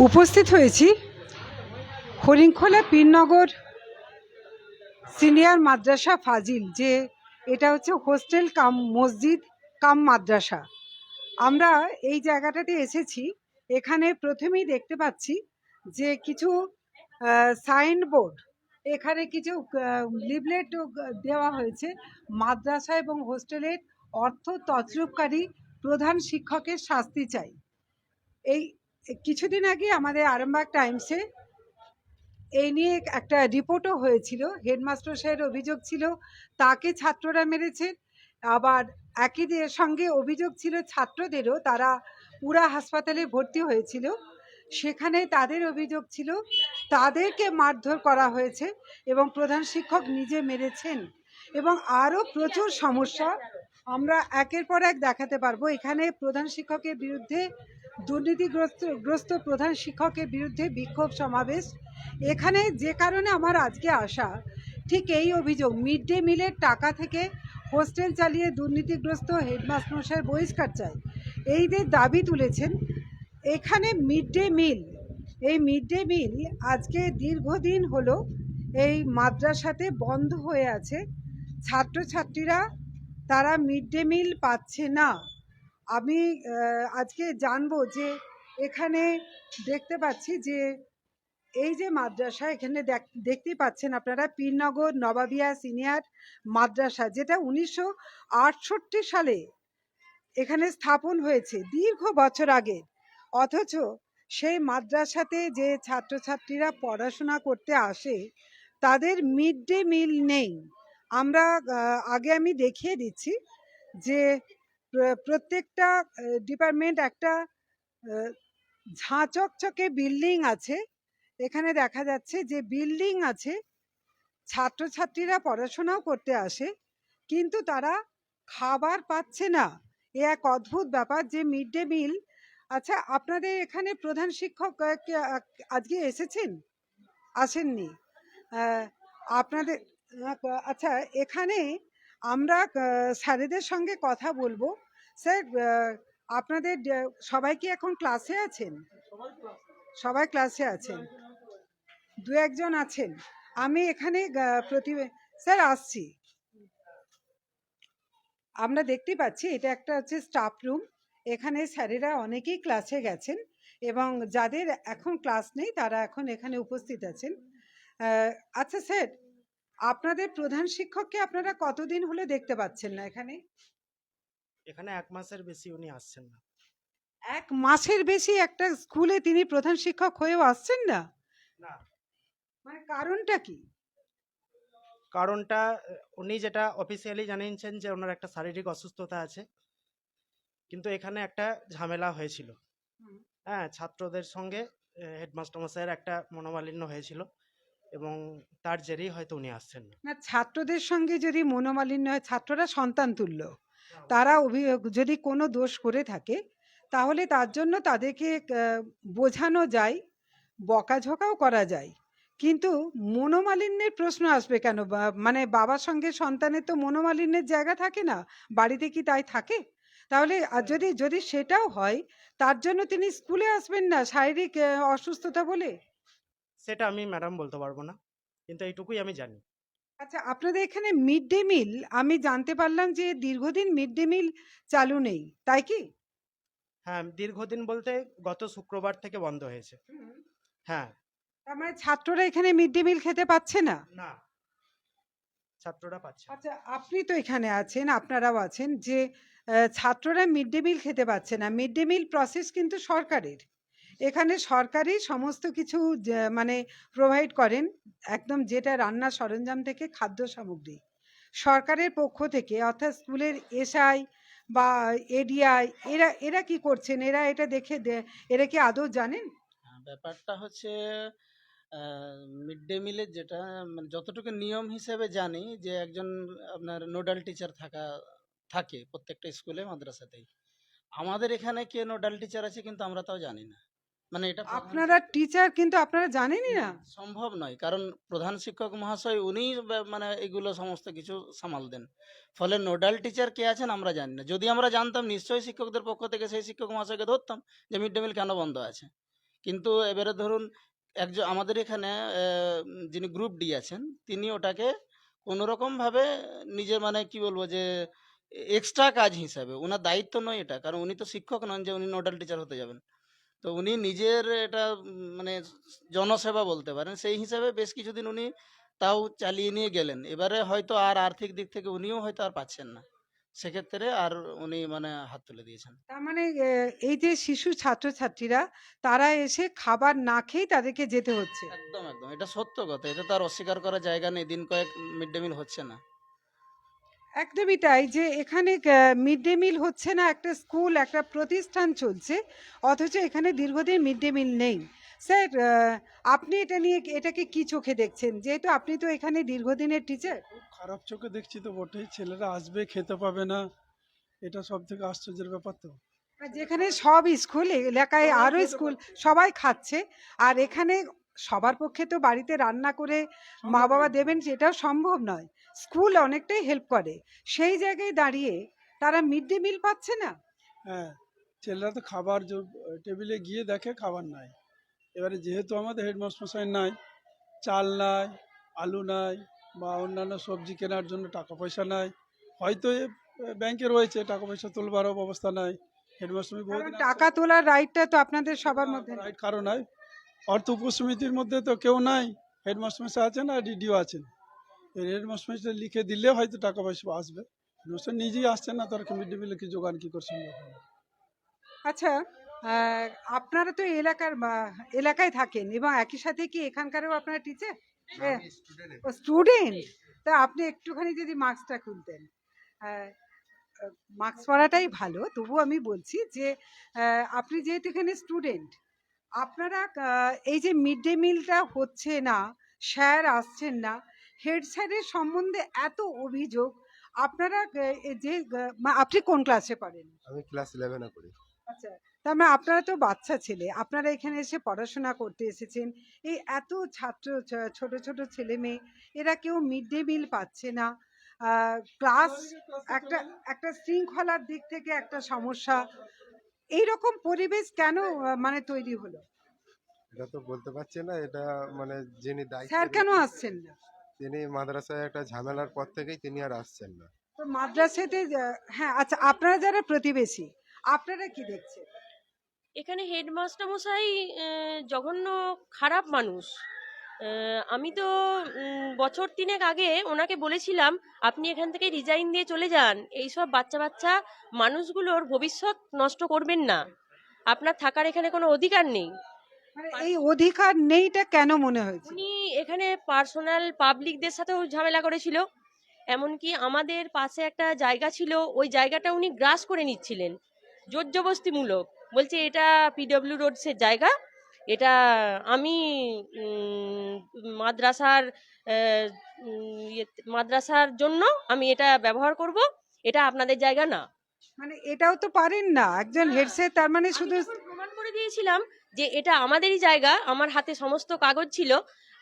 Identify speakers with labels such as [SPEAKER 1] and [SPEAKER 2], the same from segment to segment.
[SPEAKER 1] উপস্থিত হয়েছি হরিণখোলা পীরনগর সিনিয়র মাদ্রাসা ফাজিল, যে এটা হচ্ছে হোস্টেল কাম মসজিদ কাম মাদ্রাসা। আমরা এই জায়গাটাতে এসেছি, এখানে প্রথমেই দেখতে পাচ্ছি যে কিছু সাইনবোর্ড, এখানে কিছু লিফলেট দেওয়া হয়েছে। মাদ্রাসা এবং হোস্টেলের অর্থ তছরূপকারী প্রধান শিক্ষকের শাস্তি চাই। এই কিছুদিন আগে আমাদের আরামবাগ টাইমসে এই নিয়ে একটা রিপোর্টও হয়েছিল। হেডমাস্টার সাহেবের অভিযোগ ছিল তাকে ছাত্ররা মেরেছে, আবার একই সঙ্গে অভিযোগ ছিল ছাত্রদেরও, তারা পুরা হাসপাতালে ভর্তি হয়েছিল, সেখানে তাদের অভিযোগ ছিল তাদেরকে মারধর করা হয়েছে এবং প্রধান শিক্ষক নিজে মেরেছেন, এবং আরও প্রচুর সমস্যা আমরা একের পর এক দেখাতে পারবো। এখানে প্রধান শিক্ষকের বিরুদ্ধে, দুর্নীতিগ্রস্ত প্রধান শিক্ষকের বিরুদ্ধে বিক্ষোভ সমাবেশ। এখানে যে কারণে আমার আজকে আসা, ঠিক এই অভিযোগ, মিড ডে মিলের টাকা থেকে হোস্টেল চালিয়ে দুর্নীতিগ্রস্ত হেডমাস্টার মশাইয়ের বহিষ্কার চাই, এইদের দাবি তুলেছেন। এখানে মিড ডে মিল, এই মিড ডে মিল আজকে দীর্ঘদিন হলো এই মাদ্রাসাতে বন্ধ হয়ে আছে। ছাত্রছাত্রীরা তারা মিড ডে মিল পাচ্ছে না। আমি আজকে জানবো যে এখানে দেখতে পাচ্ছি যে এই যে মাদ্রাসা, এখানে দেখতেই পাচ্ছেন আপনারা পীরনগর নবাবিয়া সিনিয়র মাদ্রাসা, যেটা 1968 সালে এখানে স্থাপন হয়েছে, দীর্ঘ বছর আগে। অথচ সেই মাদ্রাসাতে যে ছাত্রছাত্রীরা পড়াশোনা করতে আসে তাদের মিড ডে মিল নেই। আমরা আগে আমি দেখিয়ে দিচ্ছি যে প্রত্যেকটা ডিপার্টমেন্ট একটা ঝাঁচকচকে বিল্ডিং আছে। এখানে দেখা যাচ্ছে যে বিল্ডিং আছে, ছাত্রছাত্রীরা পড়াশোনাও করতে আসে, কিন্তু তারা খাবার পাচ্ছে না। এ এক অদ্ভুত ব্যাপার যে মিড ডে মিল। আচ্ছা, আপনাদের এখানে প্রধান শিক্ষক আজকে এসেছেন? আসেননি? আপনাদের আচ্ছা, এখানে আমরা স্যারেদের সঙ্গে কথা বলবো। স্যার, আপনাদের সবাই কি এখন ক্লাসে আছেন? সবাই ক্লাসে আছেন, দু একজন আছেন। আমি এখানে স্যার আসছি। আমরা দেখতে পাচ্ছি এটা একটা হচ্ছে স্টাফ রুম। এখানে স্যারেরা অনেকেই ক্লাসে গেছেন এবং যাদের এখন ক্লাস নেই তারা এখন এখানে উপস্থিত আছেন। আচ্ছা স্যার, আপনাদের প্রধান শিক্ষককে আপনারা কতদিন হলে দেখতে পাচ্ছেন না এখানে?
[SPEAKER 2] এখানে 1 মাসের বেশি উনি আসছেন না।
[SPEAKER 1] 1 মাসের বেশি একটা স্কুলে তিনি প্রধান শিক্ষক হয়েও আসছেন না?
[SPEAKER 2] না,
[SPEAKER 1] মানে কারণটা কি?
[SPEAKER 2] কারণটা উনি যেটা অফিসিয়ালি জানিয়েছেন যে ওনার একটা শারীরিক অসুস্থতা আছে, কিন্তু এখানে একটা ঝামেলা হয়েছিল। হ্যাঁ, ছাত্রদের সঙ্গে হেডমাস্টার মশাইয়ের একটা মনোমালিন্য হয়েছিল এবং তার জেরেই হয়তো উনি আসছেন না।
[SPEAKER 1] না, ছাত্রদের সঙ্গে যদি মনোমালিন্য হয়, ছাত্ররা সন্তান তুল্য, তারা যদি কোনো দোষ করে থাকে তাহলে তার জন্য তাদেরকে বোঝানো যায়, বকাঝকাও করা যায়, কিন্তু মনোমালিন্যের প্রশ্ন আসবে কেন? মানে বাবার সঙ্গে সন্তানের তো মনোমালিন্যের জায়গা থাকে না, বাড়িতে কি তাই থাকে? তাহলে আর যদি যদি সেটাও হয়, তার জন্য তিনি স্কুলে আসবেন না শারীরিক অসুস্থতা বলে?
[SPEAKER 2] সেটা আমি ম্যাডাম বলতে পারবো না, কিন্তু এইটুকুই আমি জানি।
[SPEAKER 1] আচ্ছা, আপনাদের এখানে মিড ডে মিল, আমি জানতে পারলাম যে দীর্ঘদিন মিড ডে মিল চালু নেই, তাই কি?
[SPEAKER 2] হ্যাঁ, দীর্ঘদিন বলতে গত শুক্রবার থেকে বন্ধ হয়েছে। হ্যাঁ।
[SPEAKER 1] তার মানে ছাত্ররা এখানে মিড ডে মিল খেতে পাচ্ছে না?
[SPEAKER 2] না, ছাত্ররা পাচ্ছে না।
[SPEAKER 1] আচ্ছা, আপনি তো এখানে আছেন, আপনারাও আছেন, যে ছাত্ররা মিড ডে মিল খেতে পাচ্ছে না। মিড ডে মিল প্রসেস কিন্তু সরকারের, এখানে সরকারই সমস্ত কিছু মানে প্রোভাইড করেন, একদম যেটা রান্নার সরঞ্জাম থেকে খাদ্য সামগ্রী সরকারের পক্ষ থেকে, অর্থাৎ স্কুলের এসআই বা এডিআই, এরা এরা কি করছেন? এরা এটা দেখে এরা কি আদৌ জানেন?
[SPEAKER 3] ব্যাপারটা হচ্ছে মিড ডে মিলের যেটা মানে যতটুকু নিয়ম হিসেবে জানি যে একজন আপনার নোডাল টিচার থাকে প্রত্যেকটা স্কুলে মাদ্রাসাতেই। আমাদের এখানে কে নোডাল টিচার আছে কিন্তু আমরা তাও জানি না। মানে এটা প্রধান
[SPEAKER 1] আপনারা টিচার কিন্তু আপনারা জানেনই না।
[SPEAKER 3] সম্ভব নয়, কারণ প্রধান শিক্ষক মহাশয় উনি মানে এগুলো সমস্ত কিছু সামাল দেন। ফলে নোডাল টিচার কে আছেন আমরা জানি না। যদি আমরা জানতাম নিশ্চয়ই শিক্ষকদের পক্ষ থেকে সেই শিক্ষক মহাশয়কে ধরতাম যে মিড ডে মিল কেন বন্ধ আছে। কিন্তু এবারে ধরুন একজন আমাদের এখানে যিনি গ্রুপ ডি আছেন তিনি ওটাকে কোনোরকম ভাবে নিজে মানে কি বলবো যে এক্সট্রা কাজ হিসাবে, ওনার দায়িত্ব নয় এটা, কারণ উনি তো শিক্ষক নন যে উনি নোডাল টিচার হতে যাবেন। তো উনি নিজের এটা মানে জনসেবা বলতে পারেন, সেই হিসাবে বেশ কিছুদিন উনি তাও চালিয়ে নিয়ে গেলেন। এবারে হয়তো আর আর্থিক দিক থেকে উনিও হয়তো আর পাচ্ছেন না, সেক্ষেত্রে আর উনি মানে হাত তুলে দিয়েছেন।
[SPEAKER 1] তার মানে এই যে শিশু ছাত্রছাত্রীরা তারা এসে খাবার না খেয়েই তাদেরকে যেতে হচ্ছে।
[SPEAKER 3] একদম একদম, এটা সত্য কথা, এটা তো আর অস্বীকার করার জায়গা নেই। দিন কয়েক মিড ডে মিল হচ্ছে না।
[SPEAKER 1] একদমই তাই, যে এখানে মিড ডে মিল হচ্ছে না, একটা স্কুল একটা প্রতিষ্ঠান চলছে, অথচ এখানে দীর্ঘদিন মিড ডে মিল নেই। স্যার, আপনি এটা নিয়ে এটাকে কি চোখে দেখছেন, যেহেতু আপনি তো এখানে দীর্ঘদিনের টিচার?
[SPEAKER 4] খুব খারাপ চোখে দেখছি তো বটেই, ছেলেরা আসবে খেতে পাবে না, এটা সব থেকে আশ্চর্যের ব্যাপার তো।
[SPEAKER 1] যেখানে সব স্কুল এলাকায় আরো স্কুল সবাই খাচ্ছে, আর এখানে সবার পক্ষে তো বাড়িতে রান্না করে মা বাবা দেবেন সেটাও সম্ভব নয়। স্কুল অনেকটাই হেল্প করে, সেই জায়গায় দাঁড়িয়ে তারা মিড ডে মিল পাচ্ছে না।
[SPEAKER 4] হ্যাঁ, ছেলেরা তো খাবার টেবিলে গিয়ে দেখে খাবার নাই। এবারে যেহেতু আমাদের হেডমাস্টারমশাই নাই, চাল নাই, আলু নাই, বা অন্যান্য সবজি কেনার জন্য টাকা পয়সা নাই, হয়তো ব্যাংকে রয়েছে টাকা পয়সা তোলবারও ব্যবস্থা নাই। হেডমাস্টার
[SPEAKER 1] কারণ
[SPEAKER 4] বহুদিন
[SPEAKER 1] টাকা তোলার রাইটটা তো আপনাদের সবার মধ্যে নেই।
[SPEAKER 4] রাইট কারো নাই। অর্থ উপসমিতির মধ্যে তো কেউ নাই, হেডমাস্টারমশাই আছেন আর ডিডিও আছেন। হেডমাস্টারমশাই লিখে দিলে হয়তো টাকা পয়সা আসবে, হেডমাস্টার নিজেই আসছেন না, তার মিড ডে মিলে কি যোগান কি করে সম্ভব হবে?
[SPEAKER 1] আচ্ছা, আহ, আপনারা তো এলাকায় থাকেন এবং একই সাথে কি এখানকারও আপনারা টিচার? ও স্টুডেন্ট। তা আপনি একটুখানি যদি মাস্কটা খুলতেন। মাস্ক পরাটাই ভালো, তবু আমি বলছি যে আপনি যেহেতু এখানে স্টুডেন্ট, আপনারা এই যে মিড ডে মিলটা হচ্ছে না, স্যার আসছেন না, হেড স্যারের সম্বন্ধে এত অভিযোগ, আপনারা আপনি কোন ক্লাসে পড়েন?
[SPEAKER 5] আমি ক্লাস 11 পড়ি।
[SPEAKER 1] আচ্ছা, তার মানে আপনারা তো বাচ্চা ছেলে, আপনারা এখানে এসে পড়াশোনা করতে এসেছেন, এই এত ছাত্র ছোট ছোট ছেলে মেয়ে, এরা কেউ মিড ডে মিল পাচ্ছে না, ক্লাস একটা একটা শৃঙ্খলার দিক থেকে একটা সমস্যা, এইরকম পরিবেশ কেন মানে তৈরি হলো?
[SPEAKER 5] এটা তো বলতে পারছি না, এটা মানে যিনি দায়িত্বে
[SPEAKER 1] স্যার কেন
[SPEAKER 5] রয়েছেন,
[SPEAKER 1] আসছেন না?
[SPEAKER 5] তিনি মাদ্রাসায় একটা ঝামেলার পর থেকেই তিনি আর আসছেন না।
[SPEAKER 1] তো মাদ্রাসাতে হ্যাঁ, আচ্ছা, আপনারা যারা প্রতিবেশী, আপনারা কি দেখছেন?
[SPEAKER 6] এখানে হেডমাস্টার মশাই জঘন্য খারাপ মানুষ। আমি তো বছর তিনেক আগে ওনাকে বলেছিলাম আপনি এখান থেকে রিজাইন দিয়ে চলে যান, এইসব বাচ্চা বাচ্চা মানুষগুলোর ভবিষ্যৎ নষ্ট করবেন না, আপনার থাকার এখানে কোনো অধিকার নেই।
[SPEAKER 1] মানে এই অধিকার নেইটা কেন মনে হয়েছে?
[SPEAKER 6] উনি এখানে পার্সোনাল পাবলিকদের সাথেও ঝামেলা করেছিল, এমনকি আমাদের পাশে একটা জায়গা ছিল, ওই জায়গাটা উনি গ্রাস করে নিচ্ছিলেন জোর জবস্তিমূলক, বলছে এটা পিডব্লিউ রোডসের জায়গা, এটা আমি মাদ্রাসার মাদ্রাসার জন্য আমি এটা ব্যবহার করব, এটা আপনাদের জায়গা না।
[SPEAKER 1] মানে এটাও তো পারেন না একজন হেড স্যার, তার মানে
[SPEAKER 6] আমি
[SPEAKER 1] শুধু
[SPEAKER 6] যখন প্রমাণ করে দিয়েছিলাম যে এটা আমাদেরই জায়গা, আমার হাতে সমস্ত কাগজ ছিল,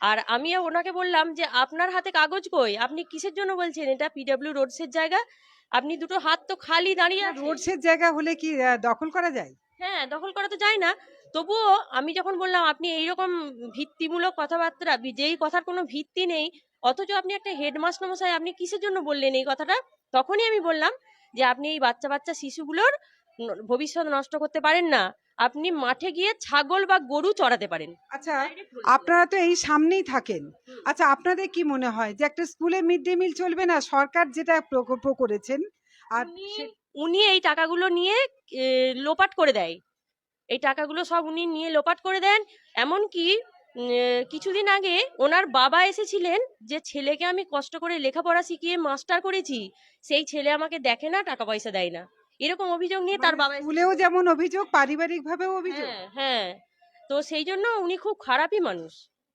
[SPEAKER 6] আর আমিও ওনাকে বললাম যে আপনার হাতে কাগজ কই, আপনি কিসের জন্য বলছেন এটা পিডব্লিউ রোডসের জায়গা, আপনি দুটো হাত তো খালি দাঁড়িয়ে আছেন।
[SPEAKER 1] রোডসের জায়গা হলে কি দখল করা যায়?
[SPEAKER 6] হ্যাঁ, দখল করা তো যায় না। তবুও আমি যখন বললাম আপনি এইরকম ভিত্তিমূলক কথাবার্তা, যেই কথার কোনো ভিত্তি নেই, অথচ আপনি একটা হেডমাস্টার মশাই আপনি কিসের জন্য বললেন এই কথাটা, তখনই আমি বললাম যে আপনি এই বাচ্চা বাচ্চা শিশুগুলোর ভবিষ্যৎ নষ্ট করতে পারেন না, আপনি মাঠে গিয়ে ছাগল বা গরু চড়াতে পারেন।
[SPEAKER 1] আচ্ছা, আপনারা তো এই সামনেই থাকেন, আচ্ছা আপনাদের কি মনে হয় যে একটা স্কুলে মিড ডে মিল চলবে না? সরকার যেটা প্রকল্প করেছেন, আর
[SPEAKER 6] উনি এই টাকাগুলো নিয়ে লোপাট করে দেয়, এই টাকাগুলো সব উনি নিয়ে লোপাট করে দেন। এমনকি কিছুদিন আগে ওনার বাবা এসেছিলেন যে ছেলেকে আমি কষ্ট করে লেখাপড়া শিখিয়ে মাস্টার করেছি, সেই ছেলে আমাকে দেখে না, টাকা পয়সা দেয় না, এরকম অভিযোগ নিয়ে তার বাবা
[SPEAKER 1] স্কুলেও যেমন অভিযোগ, পারিবারিক ভাবেও অভিযোগ।
[SPEAKER 6] হ্যাঁ হ্যাঁ, তো সেই জন্য উনি খুব খারাপই মানুষ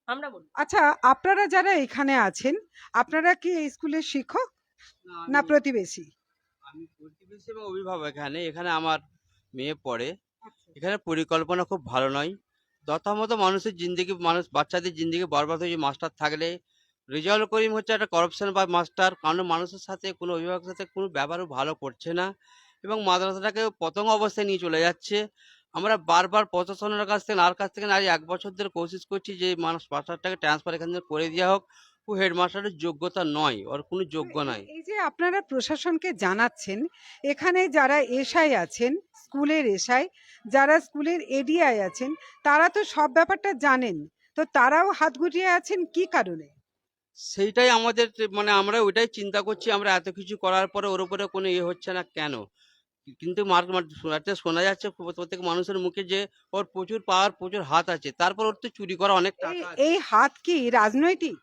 [SPEAKER 6] আমরা বলি।
[SPEAKER 1] আচ্ছা, আপনারা যারা এখানে আছেন, আপনারা কি এই স্কুলের শিক্ষক না প্রতিবেশী?
[SPEAKER 7] আমি প্রতিবেশী এবং অভিভাবক। এখানে এখানে আমার মেয়ে পড়ে। এখানে পরিকল্পনা খুব ভালো নয়। যথামতো মানুষের জিন্দেগি, মানুষ বাচ্চাদের জিন্দেগি বরবাদ হয়ে মাস্টার থাকলে, রেজাউল করিম হচ্ছে একটা করাপশন বা মাস্টার, কারণ মানুষের সাথে কোনো অভিভাবকের সাথে কোনো ব্যবহারও ভালো করছে না এবং মাদ্রাসাটাকে পতঙ্গ অবস্থায় নিয়ে চলে যাচ্ছে। আমরা বারবার প্রশাসনের কাছ থেকে আর কাছ থেকে আজ 1 বছর ধরে কোশিশ করছি যে মানুষ মাস্টারটাকে ট্রান্সফার এখান থেকে করে দেওয়া হোক। ও হেডমাস্টারের যোগ্যতা নয়, ওর কোনো যোগ্য নাই।
[SPEAKER 1] এই যে আপনারা প্রশাসনকে জানাচ্ছেন, এখানে যারা এসআই আছেন, স্কুলের এসআই, যারা স্কুলের এডিআই আছেন, তারা তো সব ব্যাপারটা জানেন, তো তারাও হাত গুটিয়ে আছেন কি কারণে?
[SPEAKER 7] সেইটাই আমাদের মানে আমরা ওইটাই চিন্তা করছি, আমরা এত কিছু করার পরে ওর উপরে কোনো ইয়ে হচ্ছে না কেন। কিন্তু একটা শোনা যাচ্ছে প্রত্যেক মানুষের মুখে যে ওর প্রচুর পাওয়ার, প্রচুর হাত আছে, তারপর ওর তো চুরি করা অনেক
[SPEAKER 1] এই
[SPEAKER 7] টাকা আছে।
[SPEAKER 1] এই হাত কি রাজনৈতিক?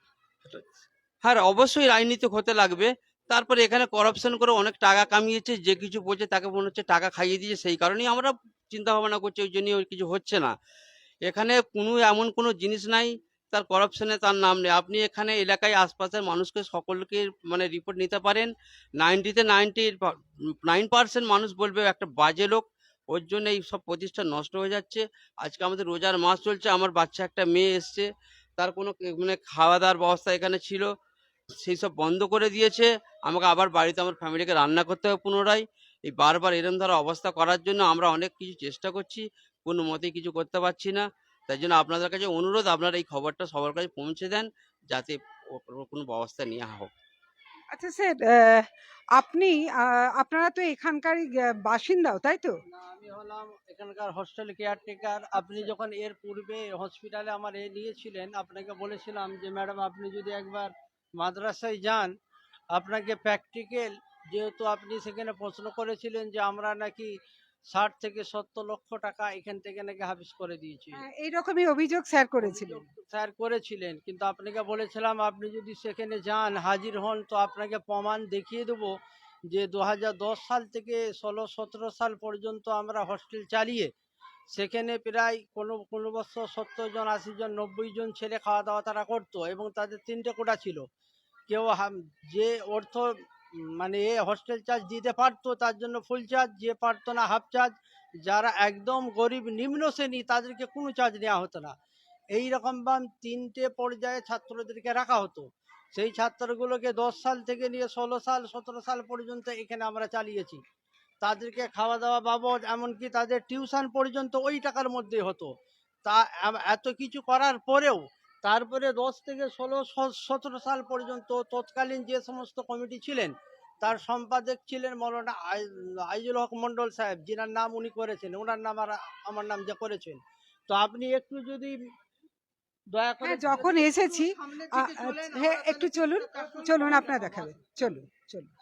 [SPEAKER 7] হ্যাঁ, অবশ্যই রাজনীতি হতে লাগবে। তারপরে এখানে করাপশন করে অনেক টাকা কামিয়েছে, যে কিছু বলছে তাকে মনে হচ্ছে টাকা খাইয়ে দিয়েছে, সেই কারণেই আমরা চিন্তা ভাবনা করছি, ওই জন্যই ওর কিছু হচ্ছে না। এখানে কোনো এমন কোনো জিনিস নাই তার করাপশনে তার নাম নেই। আপনি এখানে এলাকায় আশপাশের মানুষকে সকলকে মানে রিপোর্ট নিতে পারেন, 99% মানুষ বলবে একটা বাজে লোক। ওর জন্য এই সব প্রতিষ্ঠান নষ্ট হয়ে যাচ্ছে। আজকে আমাদের রোজার মাস চলছে, আমার বাচ্চা একটা মেয়ে এসছে, তার কোনো মানে খাওয়া দাওয়ার ব্যবস্থা এখানে ছিল, সেই সব বন্ধ করে দিয়েছে। আমাকে আবার বাড়িতে আমার ফ্যামিলিকে রান্না করতে হবে পুনরায়। এই বারবার এরকম ধরনের অবস্থা করার জন্য আমরা অনেক কিছু চেষ্টা করছি, কোনো মতেই কিছু করতে পারছি না। তাই জন্য আপনাদের কাছে অনুরোধ, আপনারা এই খবরটা সবার কাছে পৌঁছে দেন, যাতে ওর কোনো ব্যবস্থা নেওয়া হোক।
[SPEAKER 1] আচ্ছা স্যার, আপনি আপনারা তো এখানকারই বাসিন্দাও, তাই তো?
[SPEAKER 8] না, আমি হলাম এখানকার হোস্টেল কেয়ারটেকার। আপনি যখন এর পূর্বে হসপিটালে আমার নিয়েছিলেন, আপনাকে বলেছিলাম যে ম্যাডাম আপনি যদি একবার মাদ্রাসায় যান, আপনাকে প্র্যাকটিক্যাল, যেহেতু আপনি সেখানে প্রশ্ন করেছিলেন যে আমরা নাকি 60 থেকে 70 লক্ষ টাকা এখান থেকে নাকি হাফিজ করে দিয়েছি,
[SPEAKER 1] এইরকমই অভিযোগ স্যার করেছিলেন।
[SPEAKER 8] স্যার করেছিলেন। কিন্তু আপনাকে বলেছিলাম আপনি যদি সেখানে যান, হাজির হন, তো আপনাকে প্রমাণ দেখিয়ে দেবো যে 2010 সাল থেকে 16-17 সাল পর্যন্ত আমরা হস্টেল চালিয়ে সেখানে প্রায় কোনো কোনো বছর 70 জন, 80 জন, 90 জন ছেলে খাওয়া দাওয়া তারা করতো এবং তাদের 3টে কোটা ছিল। কেউ যে অর্থ মানে হস্টেল চার্জ দিতে পারতো তার জন্য ফুল চার্জ, যে পারতো না হাফ চার্জ। যারা একদম গরিব নিম্ন শ্রেণী তাদেরকে কোনো চার্জ নেওয়া হতো না। এই রকম 3টে পর্যায়ে ছাত্রদেরকে রাখা হতো। সেই ছাত্রগুলোকে 10 সাল থেকে নিয়ে 16 সাল 17 সাল পর্যন্ত এখানে আমরা চালিয়েছি। তাদেরকে খাওয়া দাওয়া বাবদ, এমনকি তাদের টিউশন পর্যন্ত ওই টাকার মধ্যে হতো। তা এত কিছু করার পরেও তারপরে 10 থেকে 16-17 সাল পর্যন্ত তৎকালীন যে সমস্ত কমিটি ছিলেন, তার সম্পাদক ছিলেন মৌলানা আইজুল হক মন্ডল সাহেব, যিনার নাম উনি করেছেন, ওনার নাম আর আমার নাম যা করেছেন। তো আপনি একটু যদি দয়া করে
[SPEAKER 1] হ্যাঁ, যখন এসেছি
[SPEAKER 8] সামনে
[SPEAKER 1] আ,
[SPEAKER 8] থেকে
[SPEAKER 1] আ,
[SPEAKER 8] চলেন,
[SPEAKER 1] হ্যাঁ
[SPEAKER 8] আমরা
[SPEAKER 1] একটু
[SPEAKER 8] তাহলে
[SPEAKER 1] চলুন,
[SPEAKER 8] দেখাবো।
[SPEAKER 1] চলুন আপনারা দেখাবেন, চলুন চলুন।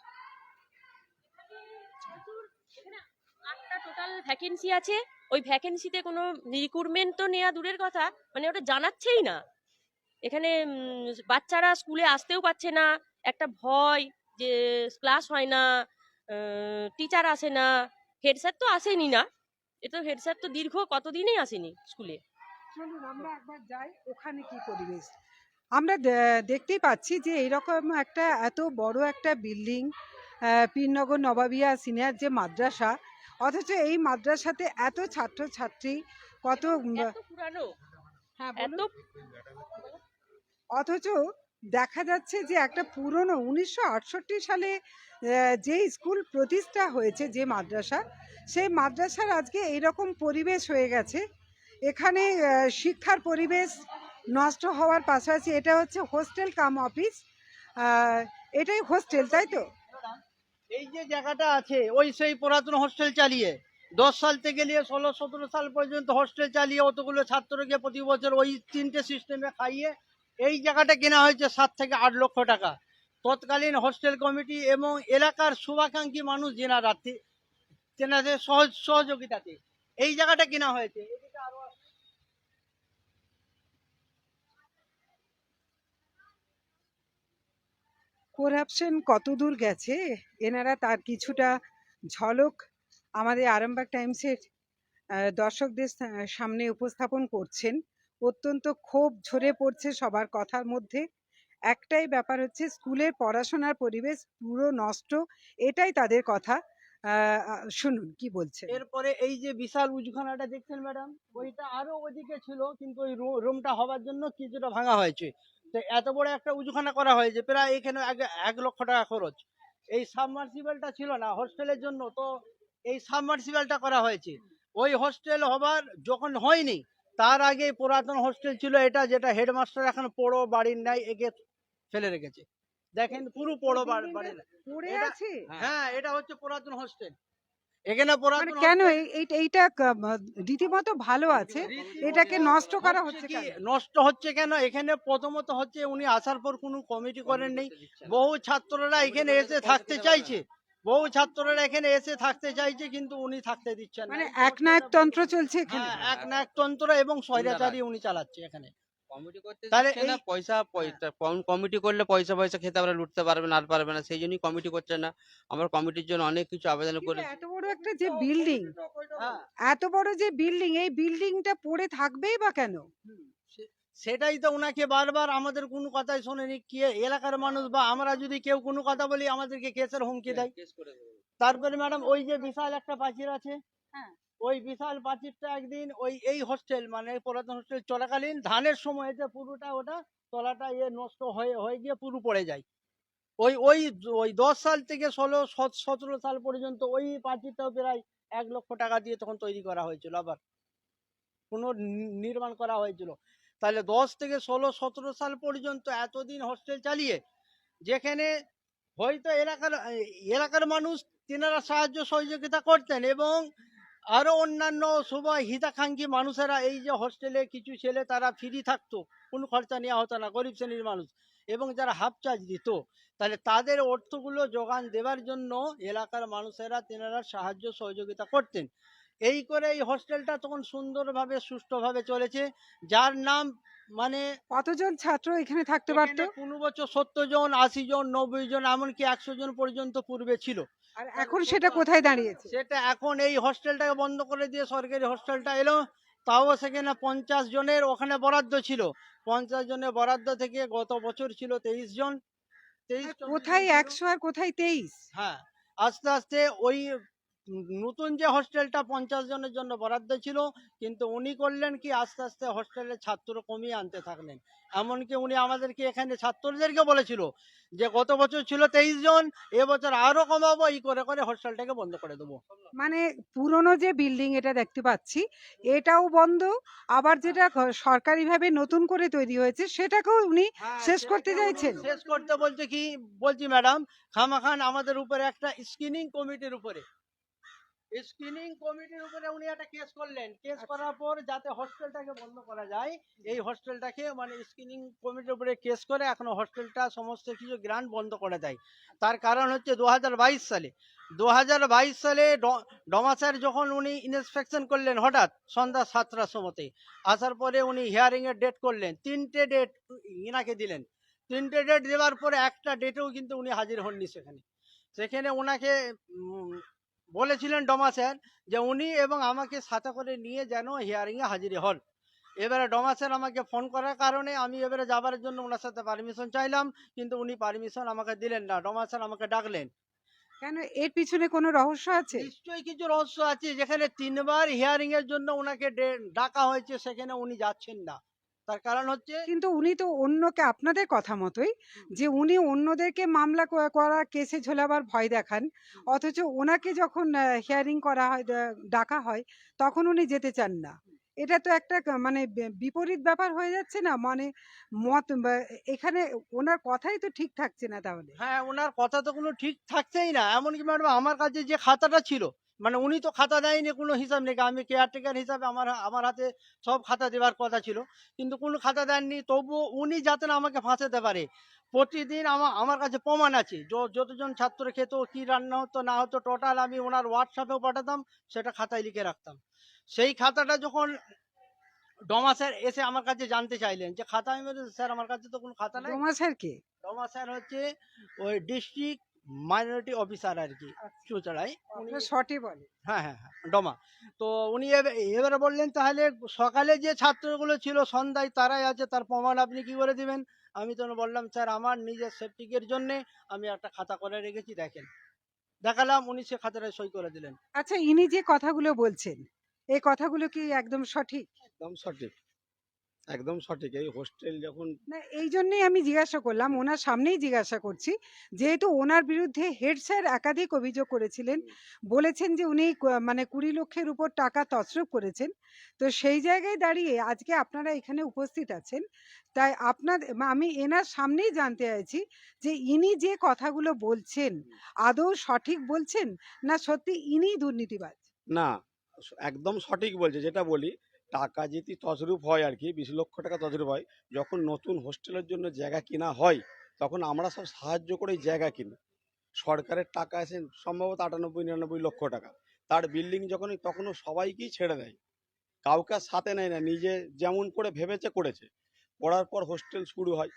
[SPEAKER 6] এখানে 8টা টোটাল ভ্যাকেন্সি আছে। ওই ভ্যাকেন্সিতে কোনো রিক্রুটমেন্ট তো নেওয়া দূরের কথা, মানে ওটা জানাচ্ছেই না। এখানে বাচ্চারা স্কুলে আসতেও পারছে না, একটা ভয় যে ক্লাস হয় না, টিচার আসে না, হেড স্যার তো আসেনি না, এ তো হেড স্যার তো দীর্ঘ কতদিনই আসেনি স্কুলে।
[SPEAKER 1] চলুন আমরা একবার যাই ওখানে কি পরিবেশ। আমরা দেখতেই পাচ্ছি যে এইরকম একটা এত বড় একটা বিল্ডিং, পীরনগর নবাবিয়া সিনিয়র যে মাদ্রাসা, অথচ এই মাদ্রাসাতে এত ছাত্রছাত্রী, কত
[SPEAKER 6] এত পুরানো,
[SPEAKER 1] হ্যাঁ
[SPEAKER 6] এত
[SPEAKER 1] বলুন। অথচ দেখা যাচ্ছে যে একটা পুরনো 1968 সালে যে স্কুল প্রতিষ্ঠা হয়েছে, যে মাদ্রাসা, সেই মাদ্রাসার আজকে এইরকম পরিবেশ হয়ে গেছে। এখানে শিক্ষার পরিবেশ নষ্ট হওয়ার পাশাপাশি এটা হচ্ছে হোস্টেল কাম অফিস। এটাই হোস্টেল, তাই তো?
[SPEAKER 8] এই যে জায়গাটা আছে ওই সেই পুরাতন হোস্টেল চালিয়ে 10 সাল থেকে নিয়ে 16-17 সাল পর্যন্ত হোস্টেল চালিয়ে অতগুলো ছাত্রকে প্রতি বছর ওই 3টে সিস্টেমে খাইয়ে এই জায়গাটা কেনা হয়েছে 7 থেকে 8 লক্ষ টাকা। তৎকালীন হোস্টেল কমিটি এবং এলাকার শুভাকাঙ্ক্ষী মানুষ যেনারা তেনাদের সহযোগিতাতে এই জায়গাটা কেনা হয়েছে। এদিকে আরো
[SPEAKER 1] করাপশন কত দূর গেছে এনারা তার কিছুটা ঝলক আমাদের আরামবাগ টাইমসের দর্শকদের সামনে উপস্থাপন করছেন। অত্যন্ত ক্ষোভ ঝরে পড়ছে সবার কথার মধ্যে। একটাই ব্যাপার হচ্ছে, স্কুলের পড়াশোনার পরিবেশ পুরো নষ্ট, এটাই তাদের কথা। শুনুন কি বলছেন।
[SPEAKER 8] এরপরে এই যে বিশাল উজখানাটা দেখছেন ম্যাডাম, ওইটা আরো ওদিকে ছিল, কিন্তু ওই রুমটা হবার জন্য কিছুটা ভাঙা হয়েছে। তো এত বড় একটা উজখানা করা হয়েছে, প্রায় এখানে 1 লক্ষ টাকা খরচ। এই সাবমার্সিবলটা ছিল না হোস্টেলের জন্য, তো এই সাবমার্সিবলটা করা হয়েছে। ওই হোস্টেল হবার যখন হয়নি তার আগে পুরাতন হোস্টেল ছিল এটা, যেটা হেডমাস্টার এখন পোড়ো বাড়ির নাই একে ফেলে রেখেছে। দেখেন পুরো পোড়ো বাড়ির।
[SPEAKER 1] পড়ে
[SPEAKER 8] এটা
[SPEAKER 1] আছে?
[SPEAKER 8] হ্যাঁ, এটা হচ্ছে পুরাতন হোস্টেল। এখানে
[SPEAKER 1] মানে
[SPEAKER 8] পুরাতন
[SPEAKER 1] কেন
[SPEAKER 8] hostel-
[SPEAKER 1] এইটা রীতিমতো ভালো আছে, এটাকে নষ্ট করা হচ্ছে
[SPEAKER 8] কি
[SPEAKER 1] কেন?
[SPEAKER 8] নষ্ট হচ্ছে কেন? এখানে প্রথমত হচ্ছে উনি আসার পর কোনো কমিটি করেননি। বহু ছাত্ররা এখানে এসে থাকতে চাইছে, বহু ছাত্ররা এখানে এসে থাকতে চাইছে, কিন্তু উনি থাকতে দিচ্ছেন না।
[SPEAKER 1] মানে
[SPEAKER 8] এই যে
[SPEAKER 1] একনায়কতন্ত্র চলছে এখানে।
[SPEAKER 8] হ্যাঁ, একনায়কতন্ত্র এবং স্বৈরাচারী উনি চালাচ্ছে এখানে।
[SPEAKER 7] কমিটি করতে
[SPEAKER 8] তাহলে
[SPEAKER 7] দিচ্ছে না,
[SPEAKER 8] এই-
[SPEAKER 7] পয়সা কমিটি করলে পয়সা খেতে পারবে, লুটতে পারবে না, আর পারবে না, সেই জন্যই কমিটি করছে না। আমরা কমিটির জন্য অনেক কিছু আবেদন
[SPEAKER 1] কিন্তু
[SPEAKER 7] করেছি।
[SPEAKER 1] এত বড় একটা যে বিল্ডিং,
[SPEAKER 8] হ্যাঁ,
[SPEAKER 1] এত বড় যে বিল্ডিং, এই বিল্ডিংটা পড়ে থাকবেই বা কেন?
[SPEAKER 8] সেটাই তো উনাকে বারবার আমাদের কোনো কথাই শোনেনি। কি এলাকার মানুষ বা আমরা যদি কেউ কোনো কথা বলি আমাদেরকে কেসের হুমকি দেয়। তারপরে ম্যাডাম ওই যে বিশাল একটা প্রাচীর আছে,
[SPEAKER 1] হ্যাঁ।
[SPEAKER 8] ওই বিশাল প্রাচীরটা একদিন এই হোস্টেল মানে পুরাতন হোস্টেল চলাকালীন ধানের সময় যে পুরোটা ওটা তলাটা নষ্ট হয়ে হয়ে গিয়ে পুরো পড়ে যায়। ওই ওই ওই 10 সাল থেকে 17 সাল পর্যন্ত ওই প্রাচীরটাও প্রায় 1 লক্ষ টাকা দিয়ে তখন তৈরি করা হয়েছিল, আবার পুনর্নির্মাণ করা হয়েছিল। তাহলে 10 থেকে 16-17 সাল পর্যন্ত এতদিন হোস্টেল চালিয়ে, যেখানে হয়তো এলাকার মানুষ তেনারা সাহায্য সহযোগিতা করতেন, এবং আরো অন্যান্য সবাই হিতাকাঙ্ক্ষী মানুষেরা এই যে হোস্টেলে কিছু ছেলে তারা ফ্রি থাকতো, কোনো খরচা নেওয়া হতো না, গরিব শ্রেণীর মানুষ, এবং যারা হাফ চার্জ দিত, তাহলে তাদের অর্থগুলো যোগান দেওয়ার জন্য এলাকার মানুষেরা তেনারা সাহায্য সহযোগিতা করতেন। এই করে এই হোস্টেলটা তখন সুন্দরভাবে সুষ্ঠুভাবে চলেছে, যার নাম মানে
[SPEAKER 1] কতজন ছাত্র এখানে থাকতে পারতো?
[SPEAKER 8] এখানে কোনো বছর 70 জন, 80 জন, 90 জন, এমনকি 100 জন পর্যন্ত পূর্বে ছিল।
[SPEAKER 1] আর এখন সেটা কোথায় দাঁড়িয়েছে?
[SPEAKER 8] সেটা এখন এই হোস্টেলটাকে বন্ধ করে দিয়ে সরকারি হোস্টেলটা এলো, তাও সেখানে 50 জনের ওখানে বরাদ্দ ছিল। 50 জনের বরাদ্দ থেকে গত বছর ছিল 23 জন। 23
[SPEAKER 1] আর
[SPEAKER 8] 24
[SPEAKER 1] কোথায়
[SPEAKER 8] জন ছিল।
[SPEAKER 1] 100 আর কোথায় 23?
[SPEAKER 8] হ্যাঁ, আস্তে আস্তে ওই নতুন যে হোস্টেলটা 50 জনের জন্য বরাদ্দ ছিল, কিন্তু উনি করলেন কি আস্তে আস্তে হোস্টেলের ছাত্র কমিয়ে আনতে থাকলেন। এমনকি উনি আমাদেরকে এখানে ছাত্রদেরকে বলেছিল যে গত বছর ছিল 23 জন, এবছর আরো কমাবো, এই করে করে হোস্টেলটাকে বন্ধ করে দেবো।
[SPEAKER 1] মানে পুরনো যে বিল্ডিং এটা দেখতে পাচ্ছি এটাও বন্ধ, আবার যেটা সরকারিভাবে নতুন করে তৈরি হয়েছে সেটাকেও উনি শেষ করতে চাইছেন।
[SPEAKER 8] শেষ করতে বলছে কি বলছি ম্যাডাম, খামাখান আমাদের উপরে একটা স্ক্রিনিং কমিটির উপরে উনি একটা কেস করলেন। কেস করার পর যাতে হোস্টেলটাকে বন্ধ করা যায়, এই হোস্টেলটাকে মানে স্ক্রিনিং কমিটির উপরে কেস করে এখন হোস্টেলটা সমস্ত কিছু গ্রান্ট বন্ধ করে দেয়। তার কারণ হচ্ছে 2022 সালে ডমা স্যার যখন উনি ইন্সপেকশন করলেন হঠাৎ সন্ধ্যা 7টার সময়তে, আসার পরে উনি হিয়ারিং এর ডেট করলেন, 3টে ডেট ইনাকে দিলেন। 3টে ডেট দেওয়ার পরে একটা ডেটেও কিন্তু উনি হাজির হননি সেখানে। সেখানে ওনাকে বলেছিলেন ডমা স্যার যে উনি এবং আমাকে সাথে করে নিয়ে যেন হিয়ারিং এ হাজির হন। এবারে ডমা স্যার আমাকে ফোন করার কারণে আমি এবারে যাবার জন্য ওনার সাথে পারমিশন চাইলাম, কিন্তু উনি পারমিশন আমাকে দিলেন না। ডমা স্যার আমাকে ডাকলেন।
[SPEAKER 1] কেন, এর পিছনে কোনো রহস্য আছে?
[SPEAKER 8] নিশ্চয়ই কিছু রহস্য আছে, যেখানে 3বার হিয়ারিং এর জন্য ওনাকে ডাকা হয়েছে, সেখানে উনি যাচ্ছেন না। তার কারণ হচ্ছে
[SPEAKER 1] কিন্তু উনি তো অন্যকে, আপনাদের কথা মতোই, যে উনি অন্যদেরকে মামলা করা কেসে ঝোলাবার ভয় দেখান, অথচ ওনাকে যখন হিয়ারিং করা হয়, ডাকা হয়, তখন উনি যেতে চান না। এটা তো একটা মানে বিপরীত ব্যাপার হয়ে যাচ্ছে না? মানে এখানে ওনার কথাই তো ঠিক থাকছে না তাহলে।
[SPEAKER 8] হ্যাঁ, ওনার কথা তো কোনো ঠিক থাকছেই না। এমনকি ম্যাডাম আমার কাছে যে খাতাটা ছিল, মানে উনি তো খাতা দেয়নি কোনো হিসাব নেই, আমি কেয়ারটেকার হিসাবে আমার হাতে সব খাতা দেওয়ার কথা ছিল, কিন্তু কোনো খাতা দেননি। তবুও উনি যাতে না আমাকে ফাঁসাতে পারে, প্রতিদিন আমার কাছে প্রমাণ আছে, যতজন ছাত্র খেত, কি রান্না হতো না হতো, টোটাল আমি ওনার হোয়াটসঅ্যাপেও পাঠাতাম, সেটা খাতায় লিখে রাখতাম। সেই খাতাটা যখন ডমা স্যার এসে আমার কাছে জানতে চাইলেন যে খাতা, আমি বলি স্যার আমার কাছে তো কোনো খাতা নাই।
[SPEAKER 1] ডোমা স্যার কে?
[SPEAKER 8] ডমা স্যার হচ্ছে ওই ডিস্ট্রিক্ট মাইনরিটি অফিসার আর কি, চুঁচড়াই উনি।
[SPEAKER 1] শর্টে বলে।
[SPEAKER 8] হ্যাঁ হ্যাঁ হ্যাঁ, ডমা। তো উনি এবারে বললেন তাহলে সকালে যে ছাত্রগুলো ছিল সন্ধ্যায় তারাই আছে, তার প্রমাণ আপনি কি করে দিবেন? আমি তো বললাম স্যার আমার নিজের সেফটিকের জন্য আমি একটা খাতা করে রেখেছি, দেখেন। দেখালাম, উনি সে খাতাটায় সই করে দিলেন।
[SPEAKER 1] আচ্ছা, ইনি যে কথাগুলো বলছেন, এই কথাগুলো কি একদম সঠিক?
[SPEAKER 9] একদম সঠিক, একদম সঠিক। এই হোস্টেল যখন
[SPEAKER 1] না, এই জন্যই আমি জিজ্ঞাসা করলাম, ওনার সামনেই জিজ্ঞাসা করছি, যেহেতু ওনার বিরুদ্ধে হেড স্যার একাধিক অভিযোগ করেছিলেন, বলেছেন যে উনি মানে 20 লক্ষের উপর টাকা তছরূপ করেছেন। তো সেই জায়গায় দাঁড়িয়ে আজকে আপনারা এখানে উপস্থিত আছেন, তাই আমি এনার সামনেই জানতে চাইছি যে ইনি যে কথাগুলো বলছেন আদৌ সঠিক বলছেন, না সত্যি ইনিই দুর্নীতিবাজ?
[SPEAKER 9] না, একদম সঠিক বলছে। যেটা বলি, টাকা যদি তছরূপ হয় আর কি, 20 লক্ষ টাকা তছরূপ হয়, যখন নতুন হোস্টেলের জন্য জায়গা কিনা হয় তখন আমরা সব সাহায্য করে জায়গা কিনি। সরকারের টাকা আছে সম্ভবত 98-99 লক্ষ টাকা। তার বিল্ডিং যখন তখনও সবাইকেই ছেড়ে দেয়, কাউকে আর সাথে নেয় না, নিজে যেমন করে ভেবেছে করেছে। করার পর হোস্টেল শুরু হয়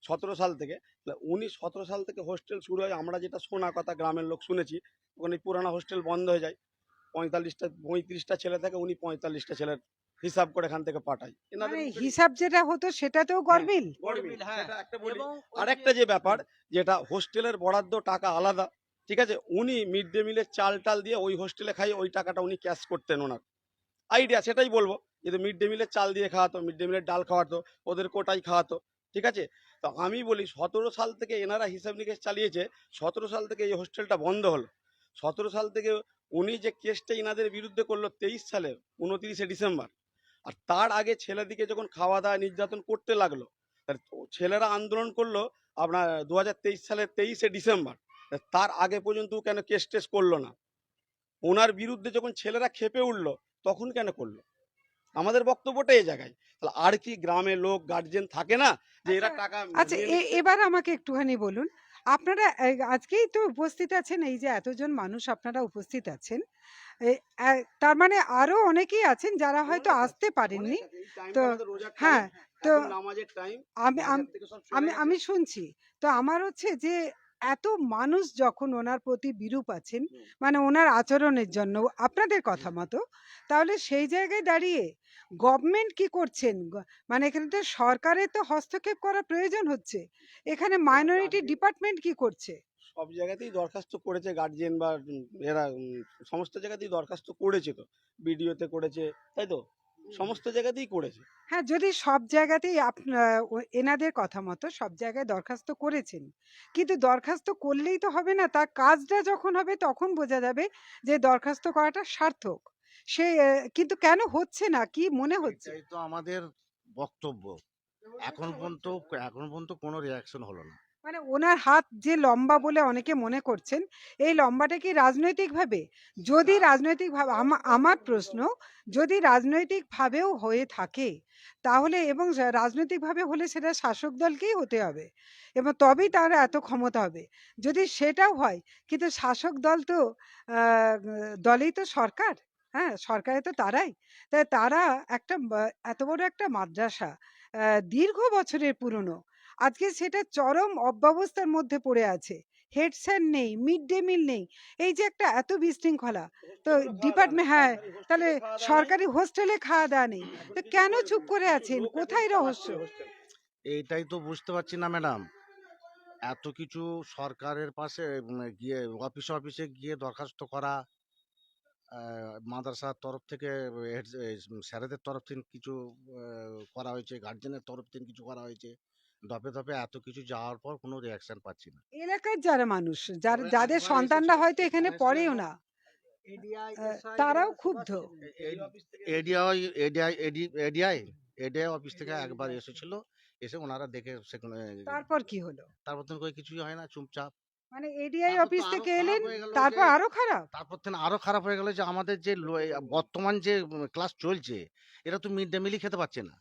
[SPEAKER 9] 17 সাল থেকে। তা 17 সাল থেকে হোস্টেল শুরু হয়, আমরা যেটা শোনা কথা গ্রামের লোক শুনেছি, ওখানে পুরানো হোস্টেল বন্ধ হয়ে যায়। 35টা ছেলে থাকে, উনি 45টা ছেলের হিসাব করে এখান থেকে পাঠায় এনাদের
[SPEAKER 1] মানে
[SPEAKER 9] মুখে।
[SPEAKER 1] হিসাব যেটা হতো সেটাতেও গরমিল?
[SPEAKER 9] গরমিল,
[SPEAKER 8] হ্যাঁ।
[SPEAKER 9] সেটা একটা বলি।
[SPEAKER 8] এবং ওই
[SPEAKER 9] আরেকটা যে ব্যাপার, যেটা হোস্টেলের বরাদ্দ টাকা আলাদা, ঠিক আছে, উনি মিড ডে মিলের চাল টাল দিয়ে ওই হোস্টেলে খাই, ওই টাকাটা উনি ক্যাশ করতেন। ওনার আইডিয়া, সেটাই বলবো, যদি মিড ডে মিলের চাল দিয়ে খাওয়াতো, মিড ডে মিলের ডাল খাওয়াতো, ওদের কোটাই খাওয়াতো, ঠিক আছে। তো আমি বলি 17 সাল থেকে এনারা হিসাব নিকেশ চালিয়েছে, 17 সাল থেকে এই হোস্টেলটা বন্ধ হলো। 17 সাল থেকে উনি যে কেসটা ইনাদের বিরুদ্ধে করলো 23 সালে 29শে ডিসেম্বর, আর তার আগে ছেলেদিকে যখন খাওয়া দাওয়া নির্যাতন করতে লাগলো, ছেলেরা আন্দোলন করলো আপনার 2023 সালের 23শে ডিসেম্বর। তার আগে পর্যন্ত কেন কেস টেস করলো না? ওনার বিরুদ্ধে যখন ছেলেরা খেপে উঠলো তখন কেন করলো? আমাদের বক্তব্যটা এই জায়গায়। তাহলে আর কি গ্রামে লোক গার্জেন থাকে না যে এরা টাকা
[SPEAKER 1] আচ্ছা,
[SPEAKER 9] নিয়ে নিচ্ছে?
[SPEAKER 1] এবার আমাকে একটুখানি বলুন, আপনারা আজকেই তো উপস্থিত আছেন, এই যে এতজন মানুষ আপনারা উপস্থিত আছেন, তার মানে আরো অনেকেই আছেন যারা হয়তো
[SPEAKER 9] অনেক
[SPEAKER 1] আসতে
[SPEAKER 9] আছে,
[SPEAKER 1] পারেননি।
[SPEAKER 9] অনেক আছে। এই টাইমটা
[SPEAKER 1] তো
[SPEAKER 9] আমাদের রোজার টাইম,
[SPEAKER 1] হ্যাঁ, তো
[SPEAKER 9] এখন নামাজের টাইম,
[SPEAKER 1] আমি
[SPEAKER 9] বাজার
[SPEAKER 1] আম-
[SPEAKER 9] থেকে সব চলে
[SPEAKER 1] আমি
[SPEAKER 9] গেছে।
[SPEAKER 1] আমি শুনছি। তো আমার হচ্ছে যে এত মানুষ যখন ওনার প্রতি বিরূপ আছেন,
[SPEAKER 9] হুম।
[SPEAKER 1] মানে ওনার আচরণের জন্য আপনাদের কথা মতো, তাহলে সেই জায়গায় দাঁড়িয়ে গভর্নমেন্ট কি করছেন? মানে এখানে তো সরকারের তো হস্তক্ষেপ করা প্রয়োজন হচ্ছে, এখানে মাইনরিটি
[SPEAKER 9] গার্জেন
[SPEAKER 1] ডিপার্টমেন্ট কি করছে?
[SPEAKER 9] সব জায়গাতেই দরখাস্ত করেছে, গার্জিয়ান বা এরা সমস্ত জায়গাতেই দরখাস্ত করেছে, তো বিডিওতে করেছে, তাই তো সমস্ত জায়গাতেই করেছে।
[SPEAKER 1] হ্যাঁ, যদি সব জায়গাতেই এনাদের কথা মতো সব জায়গায় দরখাস্ত করেছেন, কিন্তু দরখাস্ত করলেই তো হবে না, তার কাজটা যখন হবে তখন বোঝা যাবে যে দরখাস্ত করাটা সার্থক। সে কিন্তু কেন হচ্ছে না, কি মনে হচ্ছে?
[SPEAKER 10] এটাই তো আমাদের বক্তব্য। এখন পর্যন্ত কোনো রিয়াকশন হলো না।
[SPEAKER 1] মানে ওনার হাত যে লম্বা বলে অনেকে মনে করছেন, এই লম্বাটা কি রাজনৈতিকভাবে? যদি রাজনৈতিকভাবে, আমার প্রশ্ন, যদি রাজনৈতিকভাবেও হয়ে থাকে তাহলে, এবং রাজনৈতিকভাবে হলে সেটা শাসক দলকেই হতে হবে, এবং তবেই তার এত ক্ষমতা হবে। যদি সেটাও হয়, কিন্তু শাসক দল তো দলেই তো সরকার, হ্যাঁ, সরকারে তো তারাই। তাই তারা এত বড় একটা মাদ্রাসা, দীর্ঘ বছরের পুরনো, আজকে সেটা চরম অব্যবস্থার মধ্যে পড়ে আছে। হেড স্যার নেই, মিড ডে মিল নেই, এই যে একটা এত বিশৃঙ্খলা। তো ডিপার্টমেন্ট, হ্যাঁ, তাহলে সরকারি হোস্টেলে খাওয়া দাওয়া নেই, তো কেন চুপ করে আছেন? কোথায় রহস্য?
[SPEAKER 10] এইটাই তো বুঝতে পারছি না ম্যাডাম। এত কিছু সরকারের পাশে গিয়ে অফিসে গিয়ে দরখাস্ত করা, মাদ্রাসার তরফ থেকে স্যারেদের তরফ থেকে কিছু করা হয়েছে, গার্জেনের তরফ থেকে কিছু করা হয়েছে, দফে দফে এত কিছু যাওয়ার পর কোনো রিয়াকশন পাচ্ছি না।
[SPEAKER 1] এলাকার যারা মানুষ,
[SPEAKER 10] তবে
[SPEAKER 1] যাদের
[SPEAKER 10] একবার
[SPEAKER 1] সন্তানরা
[SPEAKER 10] এসেছিল,
[SPEAKER 1] হয়তো এখানে
[SPEAKER 10] এখানে
[SPEAKER 1] পড়েও
[SPEAKER 10] এসেছিল
[SPEAKER 1] না,
[SPEAKER 8] এডিআই, এসআই
[SPEAKER 1] তারাও
[SPEAKER 8] এরা সব
[SPEAKER 1] ক্ষুব্ধ।
[SPEAKER 8] আসছেন।
[SPEAKER 10] এডিআই অফিস থেকে একবার এসেছিল, এসে ওনারা দেখে সেখানে,
[SPEAKER 1] তারপর কি হলো?
[SPEAKER 10] তারপর থেকে করে কিছুই হয় না, চুপচাপ।
[SPEAKER 1] মানে এডিআই
[SPEAKER 10] তারপর তো
[SPEAKER 1] অফিস
[SPEAKER 10] আরো
[SPEAKER 1] থেকে
[SPEAKER 10] খারাপ
[SPEAKER 1] এলেন,
[SPEAKER 10] হয়ে গেল
[SPEAKER 1] তারপর
[SPEAKER 10] যে,
[SPEAKER 1] আরো খারাপ।
[SPEAKER 10] তারপর থেকে আরো খারাপ হয়ে গেল যে আমাদের যে বর্তমান যে ক্লাস চলছে, এরা তো মিড ডে মিলই খেতে পাচ্ছে না।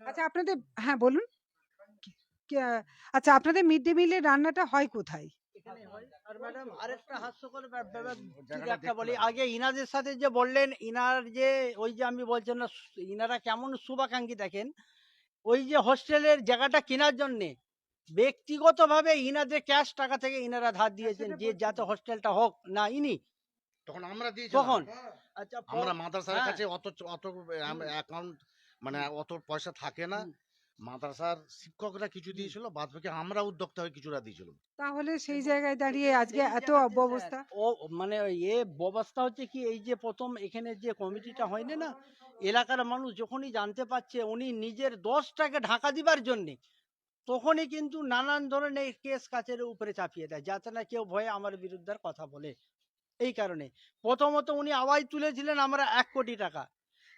[SPEAKER 1] আচ্ছা, আপনাদের, হ্যাঁ বলুন। কি- কি, আচ্ছা, আপনাদের মিড ডে মিলের রান্নাটা হয় কোথায়?
[SPEAKER 8] এখানে হয়। আর ম্যাডাম আরেকটা হাস্যকর ব্যাপার
[SPEAKER 10] জায়গাটা
[SPEAKER 8] একটা
[SPEAKER 10] দেখতে
[SPEAKER 8] বলি,
[SPEAKER 10] পারেন।
[SPEAKER 8] আগে ইনাদের সাথে যে বললেন, ইনার যে ওই যে আমি বলছেন না, ইনারা কেমন শুভাকাঙ্ক্ষী দেখেন, ওই যে হোস্টেলের জায়গাটা কেনার জন্যে ব্যক্তিগতভাবে ইনাদের ক্যাশ টাকা থেকে ইনারা ধার দিয়েছেন, যে যাতে হোস্টেলটা হোক না, ইনি
[SPEAKER 10] তখন আমরা দিয়েছিলাম।
[SPEAKER 8] কখন? আচ্ছা,
[SPEAKER 10] আমরা মাদ্রাসার
[SPEAKER 8] হ্যাঁ।
[SPEAKER 10] কাছে অত অ্যাকাউন্ট, মানে অত পয়সা থাকে না।
[SPEAKER 8] হুম।
[SPEAKER 10] মাদ্রাসার শিক্ষকরা কিছু দিয়েছিল, বাদ বাকি আমরা উদ্যোক্তা হয়ে কিছুটা দিয়েছিল।
[SPEAKER 1] তাহলে সেই জায়গায় দাঁড়িয়ে আজকে এত অব্যবস্থা।
[SPEAKER 8] ও মানে ব্যবস্থা হচ্ছে কি, এই যে প্রথম এখানে যে কমিটিটা হয়নি না, এলাকার মানুষ যখনই জানতে পারছে উনি নিজের দোষটাকে ঢাকা দিবার জন্য, তখনই কিন্তু নানান ধরনের কেস কাচের উপরে চাপিয়ে দেয়, যাতে না কেউ ভয়ে আমার বিরুদ্ধে আর কথা বলে। এই কারণে প্রথমত উনি আওয়াজ তুলেছিলেন আমরা 1 কোটি টাকা,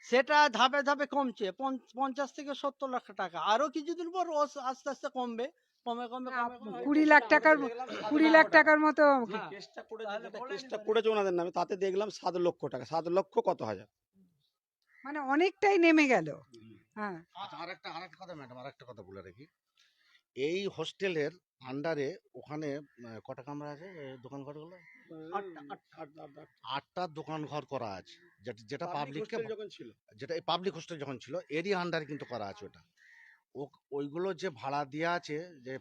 [SPEAKER 8] সেটা ধাপে ধাপে কমছে 50 থেকে 70 লাখ টাকা, আরো কিছুদিন পর ও আস্তে আস্তে কমবে, কমে কমে কমে কমে
[SPEAKER 1] 20 লাখ টাকার 20 লাখ টাকার মতো।
[SPEAKER 8] হ্যাঁ।
[SPEAKER 9] কেসটা করে যেটা কেসটা করেছে ওনাদের নামে, তাতে দেখলাম 7 লক্ষ টাকা, 7 লক্ষ কত হাজার।
[SPEAKER 1] মানে অনেকটাই নেমে গেল। হ্যাঁ,
[SPEAKER 10] আচ্ছা, আরেকটা কথা ম্যাডাম, আরেকটা কথা বলে রাখি। এই হোস্টেলের আন্ডারে ওখানে কটা কামরা আছে দোকান ঘরগুলো? 8টা দোকান ঘর করা আছে, যেটা পাবলিককে,
[SPEAKER 9] যখন ছিল
[SPEAKER 10] যেটা এই পাবলিক হোস্টেল যখন ছিল এরই আন্ডারে কিন্তু করা আছে ওটা। ওইগুলো যে ভাড়া দেওয়া আছে যে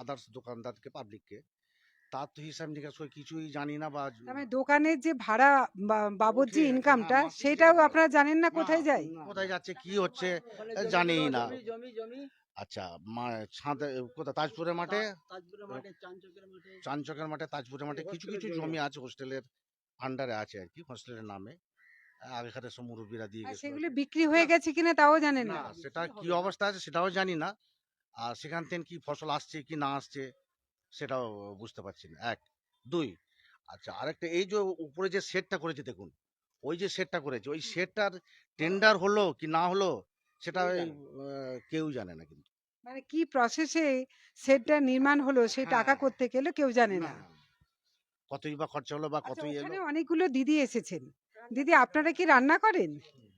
[SPEAKER 10] আদার্স দোকানদারকে, পাবলিককে, তার তো হিসাব নিকাশ ওই কিছুই জানি না, বা
[SPEAKER 1] মানে দোকানের যে ভাড়া বাবদ যে
[SPEAKER 10] উঠে,
[SPEAKER 1] ইনকামটা,
[SPEAKER 10] হ্যাঁ, মাসিক
[SPEAKER 1] সেটাও
[SPEAKER 10] যেটা
[SPEAKER 1] আপনারা জানেন না কোথায় যায়।
[SPEAKER 10] কোথায় যাচ্ছে কি হচ্ছে
[SPEAKER 8] ওখানে
[SPEAKER 10] জানি
[SPEAKER 8] জমিগুলো,
[SPEAKER 10] না।
[SPEAKER 8] জমি
[SPEAKER 10] আচ্ছা, ছাদে কোথায়, তাজপুরের মাঠে,
[SPEAKER 8] তাজপুরের মাঠে, চাঞ্চকের মাঠে।
[SPEAKER 10] চাঞ্চকের মাঠে, তাজপুরের মাঠে কিছু কিছু জমি আছে হোস্টেলের আন্ডারে আছে আর কি, হোস্টেলের নামে। আগেকার সব মুরব্বীরা দিয়ে
[SPEAKER 1] আর
[SPEAKER 10] গেছিল।
[SPEAKER 1] সেগুলো বিক্রি হয়ে গেছে কিনা তাও জানেন
[SPEAKER 10] না,
[SPEAKER 1] না।
[SPEAKER 10] সেটা কি অবস্থা আছে সেটাও জানি না। আর সেখান থেকে কি ফসল আসছে কি না আসছে সেটাও বুঝতে পারছি না। 1 2 আচ্ছা, আরেকটা, এই যে উপরে যে শেডটা করেছে দেখুন, ওই যে শেডটা করেছে, ওই শেডটার টেন্ডার হলো কি না হলো সেটা কেউ জানে না কিন্তু।
[SPEAKER 1] মানে কি প্রসেসে সেটটা নির্মাণ হলো, সেই টাকা
[SPEAKER 10] হ্যাঁ।
[SPEAKER 1] করতে গেলে কেউ জানে
[SPEAKER 10] না,
[SPEAKER 1] না।
[SPEAKER 10] কতই বা খরচা হলো বা
[SPEAKER 1] আচ্ছা,
[SPEAKER 10] কতই
[SPEAKER 1] ওখানে
[SPEAKER 10] এলো।
[SPEAKER 1] অনেকগুলো দিদি এসেছেন। দিদি, আপনারা কি রান্না করেন?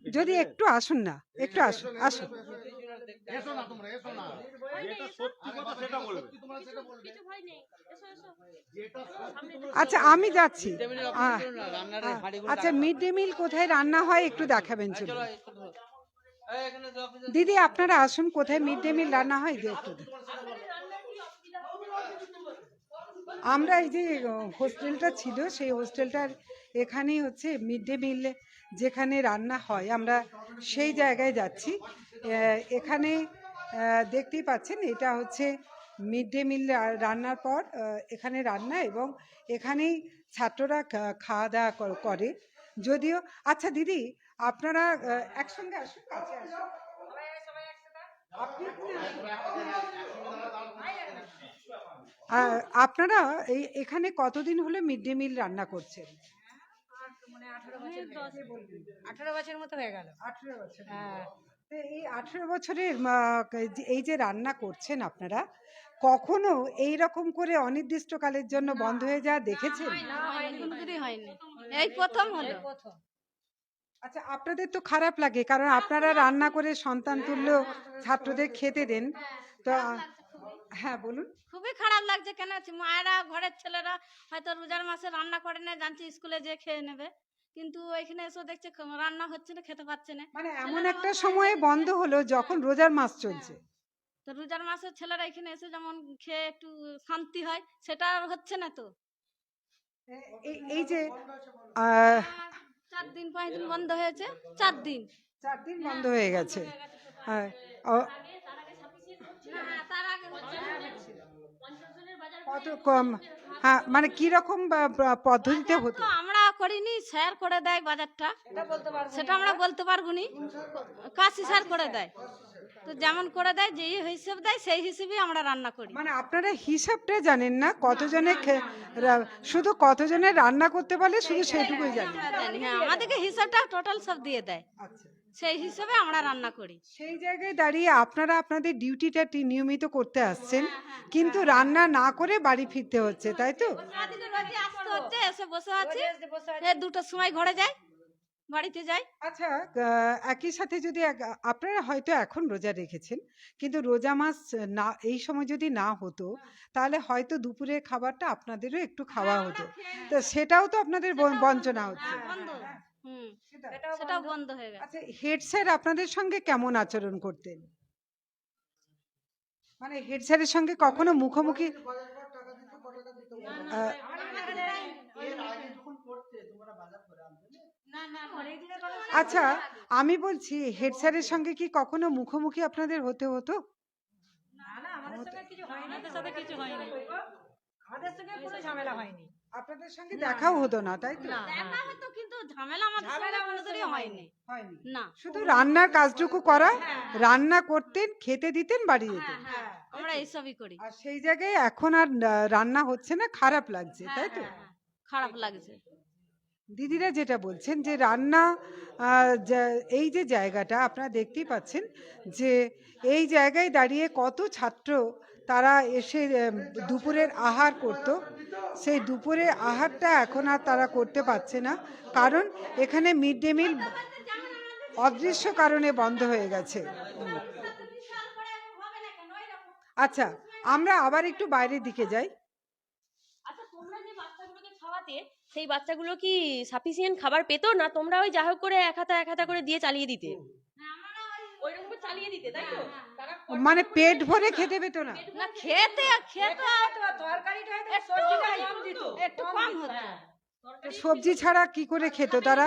[SPEAKER 1] যদি একটু আসুন না, একটু আসুন, আসুন।
[SPEAKER 10] এসো না তোমরা, এসো না।
[SPEAKER 9] যেটা সত্যি কথা সেটা বলবে।
[SPEAKER 10] তোমরা সেটা বলবে।
[SPEAKER 6] কিছু ভয় নেই, এসো এসো।
[SPEAKER 1] আচ্ছা, আমি যাচ্ছি। আচ্ছা, মিড ডে মিল কোথায় রান্না হয় একটু দেখাবেন চলুন। দিদি, আপনারা আসুন, কোথায় মিড ডে মিল রান্না হয় যে একটু আমরা এই যে হোস্টেলটা ছিল, সেই হোস্টেলটার এখানেই হচ্ছে মিড ডে মিল যেখানে রান্না হয়, আমরা সেই জায়গায় যাচ্ছি। এখানে দেখতেই পাচ্ছেন, এটা হচ্ছে মিড ডে মিল। রান্নার পর এখানে রান্না, এবং এখানেই ছাত্ররা খাওয়া দাওয়া করে যদিও। আচ্ছা দিদি, আপনারা একসঙ্গে আসুন, কাছে আসুন। আপনারা এখানে কতদিন হলো মিড ডে মিল রান্না করছেন?
[SPEAKER 11] 18 বছর মতো হয়ে গেল।
[SPEAKER 1] 18 বছর।
[SPEAKER 11] হ্যাঁ।
[SPEAKER 1] তো এই 18 বছরের এই যে রান্না করছেন আপনারা, কখনো এই রকম করে অনির্দিষ্টকালের জন্য বন্ধ হয়ে যাওয়া দেখেছেন?
[SPEAKER 11] না, হয়নি, কোনোদিনই হয়নি। এই প্রথম হলো।
[SPEAKER 1] আচ্ছা, আপনাদের তো খারাপ লাগে, কারণ আপনারা রান্না করে সন্তান তুল্য ছাত্রদের খেতে দেন। তো হ্যাঁ, বলুন।
[SPEAKER 11] খুবই খারাপ লাগছে, কেন মায়েরা, ঘরের ছেলেরা হয়তো রোজার মাসে রান্না করে না, জানছে স্কুলে যে খেয়ে নেবে, কিন্তু এখানে এসে দেখছে রান্না হচ্ছে না, খেতে পাচ্ছে না।
[SPEAKER 1] মানে এমন একটা সময়ে বন্ধ হলো যখন রোজার মাস চলছে।
[SPEAKER 11] তো রোজার মাসে ছেলেরা এখানে এসে যেমন খেয়ে একটু শান্তি হয়, সেটা আর হচ্ছে না। তো
[SPEAKER 1] এই যে
[SPEAKER 11] 4 দিন 5 দিন বন্ধ হয়েছে, 4 দিন
[SPEAKER 1] 4 দিন বন্ধ হয়ে গেছে। হ্যাঁ,
[SPEAKER 11] তার আগে
[SPEAKER 1] কত কম? হ্যাঁ, মানে কি রকম পদ্ধতিতে হতো?
[SPEAKER 11] তো আমরা করিনি, স্যার করে দেয় বাজারটা, সেটা আমরা বলতে পারবো নি। কাশি স্যার করে দেয়, তো যেমন করে দেয়, যে হিসেব দেয় সেই হিসেবেই আমরা রান্না করি।
[SPEAKER 1] মানে আপনারা হিসাবটা জানেন না, কতজনে শুধু কতজনে রান্না করতে পারলে শুধু সেটুকুই জানেন।
[SPEAKER 11] হ্যাঁ, আমাদেরকে হিসাবটা টোটাল সব দিয়ে দেয়,
[SPEAKER 1] আচ্ছা,
[SPEAKER 11] সেই হিসেবে আমরা রান্না করি।
[SPEAKER 1] সেই জায়গায় দাঁড়িয়ে আপনারা আপনাদের ডিউটিটা নিয়মিত করতে আসছেন, কিন্তু রান্না না করে বাড়ি ফিরতে হচ্ছে, তাই তো?
[SPEAKER 11] সারাদিনে রোজই আসতে হচ্ছে, এসে বসে আছি, এই 2টার সময় ঘরে যাই, বাড়িতে যাই।
[SPEAKER 1] আচ্ছা, একই সাথে যদি আপনারা হয়তো এখন রোজা রেখেছেন, কিন্তু রোজা মাস না, এই সময় যদি না হতো, তাহলে হয়তো দুপুরের খাবারটা আপনাদেরও একটু খাওয়া হতো। তো সেটাও তো আপনাদের বঞ্চনা হচ্ছে।
[SPEAKER 11] বন্ধ, সেটাও বন্ধ হয়ে গেছে।
[SPEAKER 1] আচ্ছা, হেড স্যার আপনাদের সঙ্গে কেমন আচরণ করতেন? মানে হেড স্যারের সঙ্গে কখনো মুখোমুখি?
[SPEAKER 11] না,
[SPEAKER 1] আচ্ছা, আমি বলছি হেড স্যারের সঙ্গে কি কখনো মুখোমুখি আপনাদের হতে হতো? আপনাদের সঙ্গে দেখাও হতো না, তাই তো?
[SPEAKER 11] দেখা হতো কিন্তু ঝামেলা আমাদের সঙ্গে কোনোদিনই হয়নি।
[SPEAKER 1] হয়নি।
[SPEAKER 11] না।
[SPEAKER 1] শুধু রান্নার কাজটুকু করা, রান্না করতেন, খেতে দিতেন, বাড়ি যেতেন।
[SPEAKER 11] আমরা এইসবই করি।
[SPEAKER 1] আর সেই জায়গায় এখন আর রান্না হচ্ছে না, খারাপ লাগছে, তাই তো?
[SPEAKER 11] খারাপ লাগছে।
[SPEAKER 1] দিদিরা যেটা বলছেন যে রান্না এই যে জায়গাটা আপনারা দেখতেই পাচ্ছেন যে এই জায়গায় দাঁড়িয়ে কত ছাত্র তারা এসে দুপুরের আহার করত, সেই দুপুরের আহারটা এখন আর তারা করতে পারছে না, কারণ এখানে মিড ডে মিল অদৃশ্য কারণে বন্ধ হয়ে গেছে। আচ্ছা, আমরা আবার একটু বাইরের দিকে যাই।
[SPEAKER 6] আচ্ছা, তোমরা যে বাচ্চাগুলোকে খাওয়াতে, সেই বাচ্চাগুলো কি সাফিসিয়েন্ট খাবার পেতো, না তোমরা ওই যা হোক করে এক হাতা করে দিয়ে চালিয়ে দিতে? ওইরকম করে চালিয়ে দিতে, তাই তো?
[SPEAKER 1] মানে পেট ভরে খেতে পেতো না?
[SPEAKER 11] না খেতে একটু কম হতো।
[SPEAKER 1] সবজি ছাড়া কি করে খেত তারা?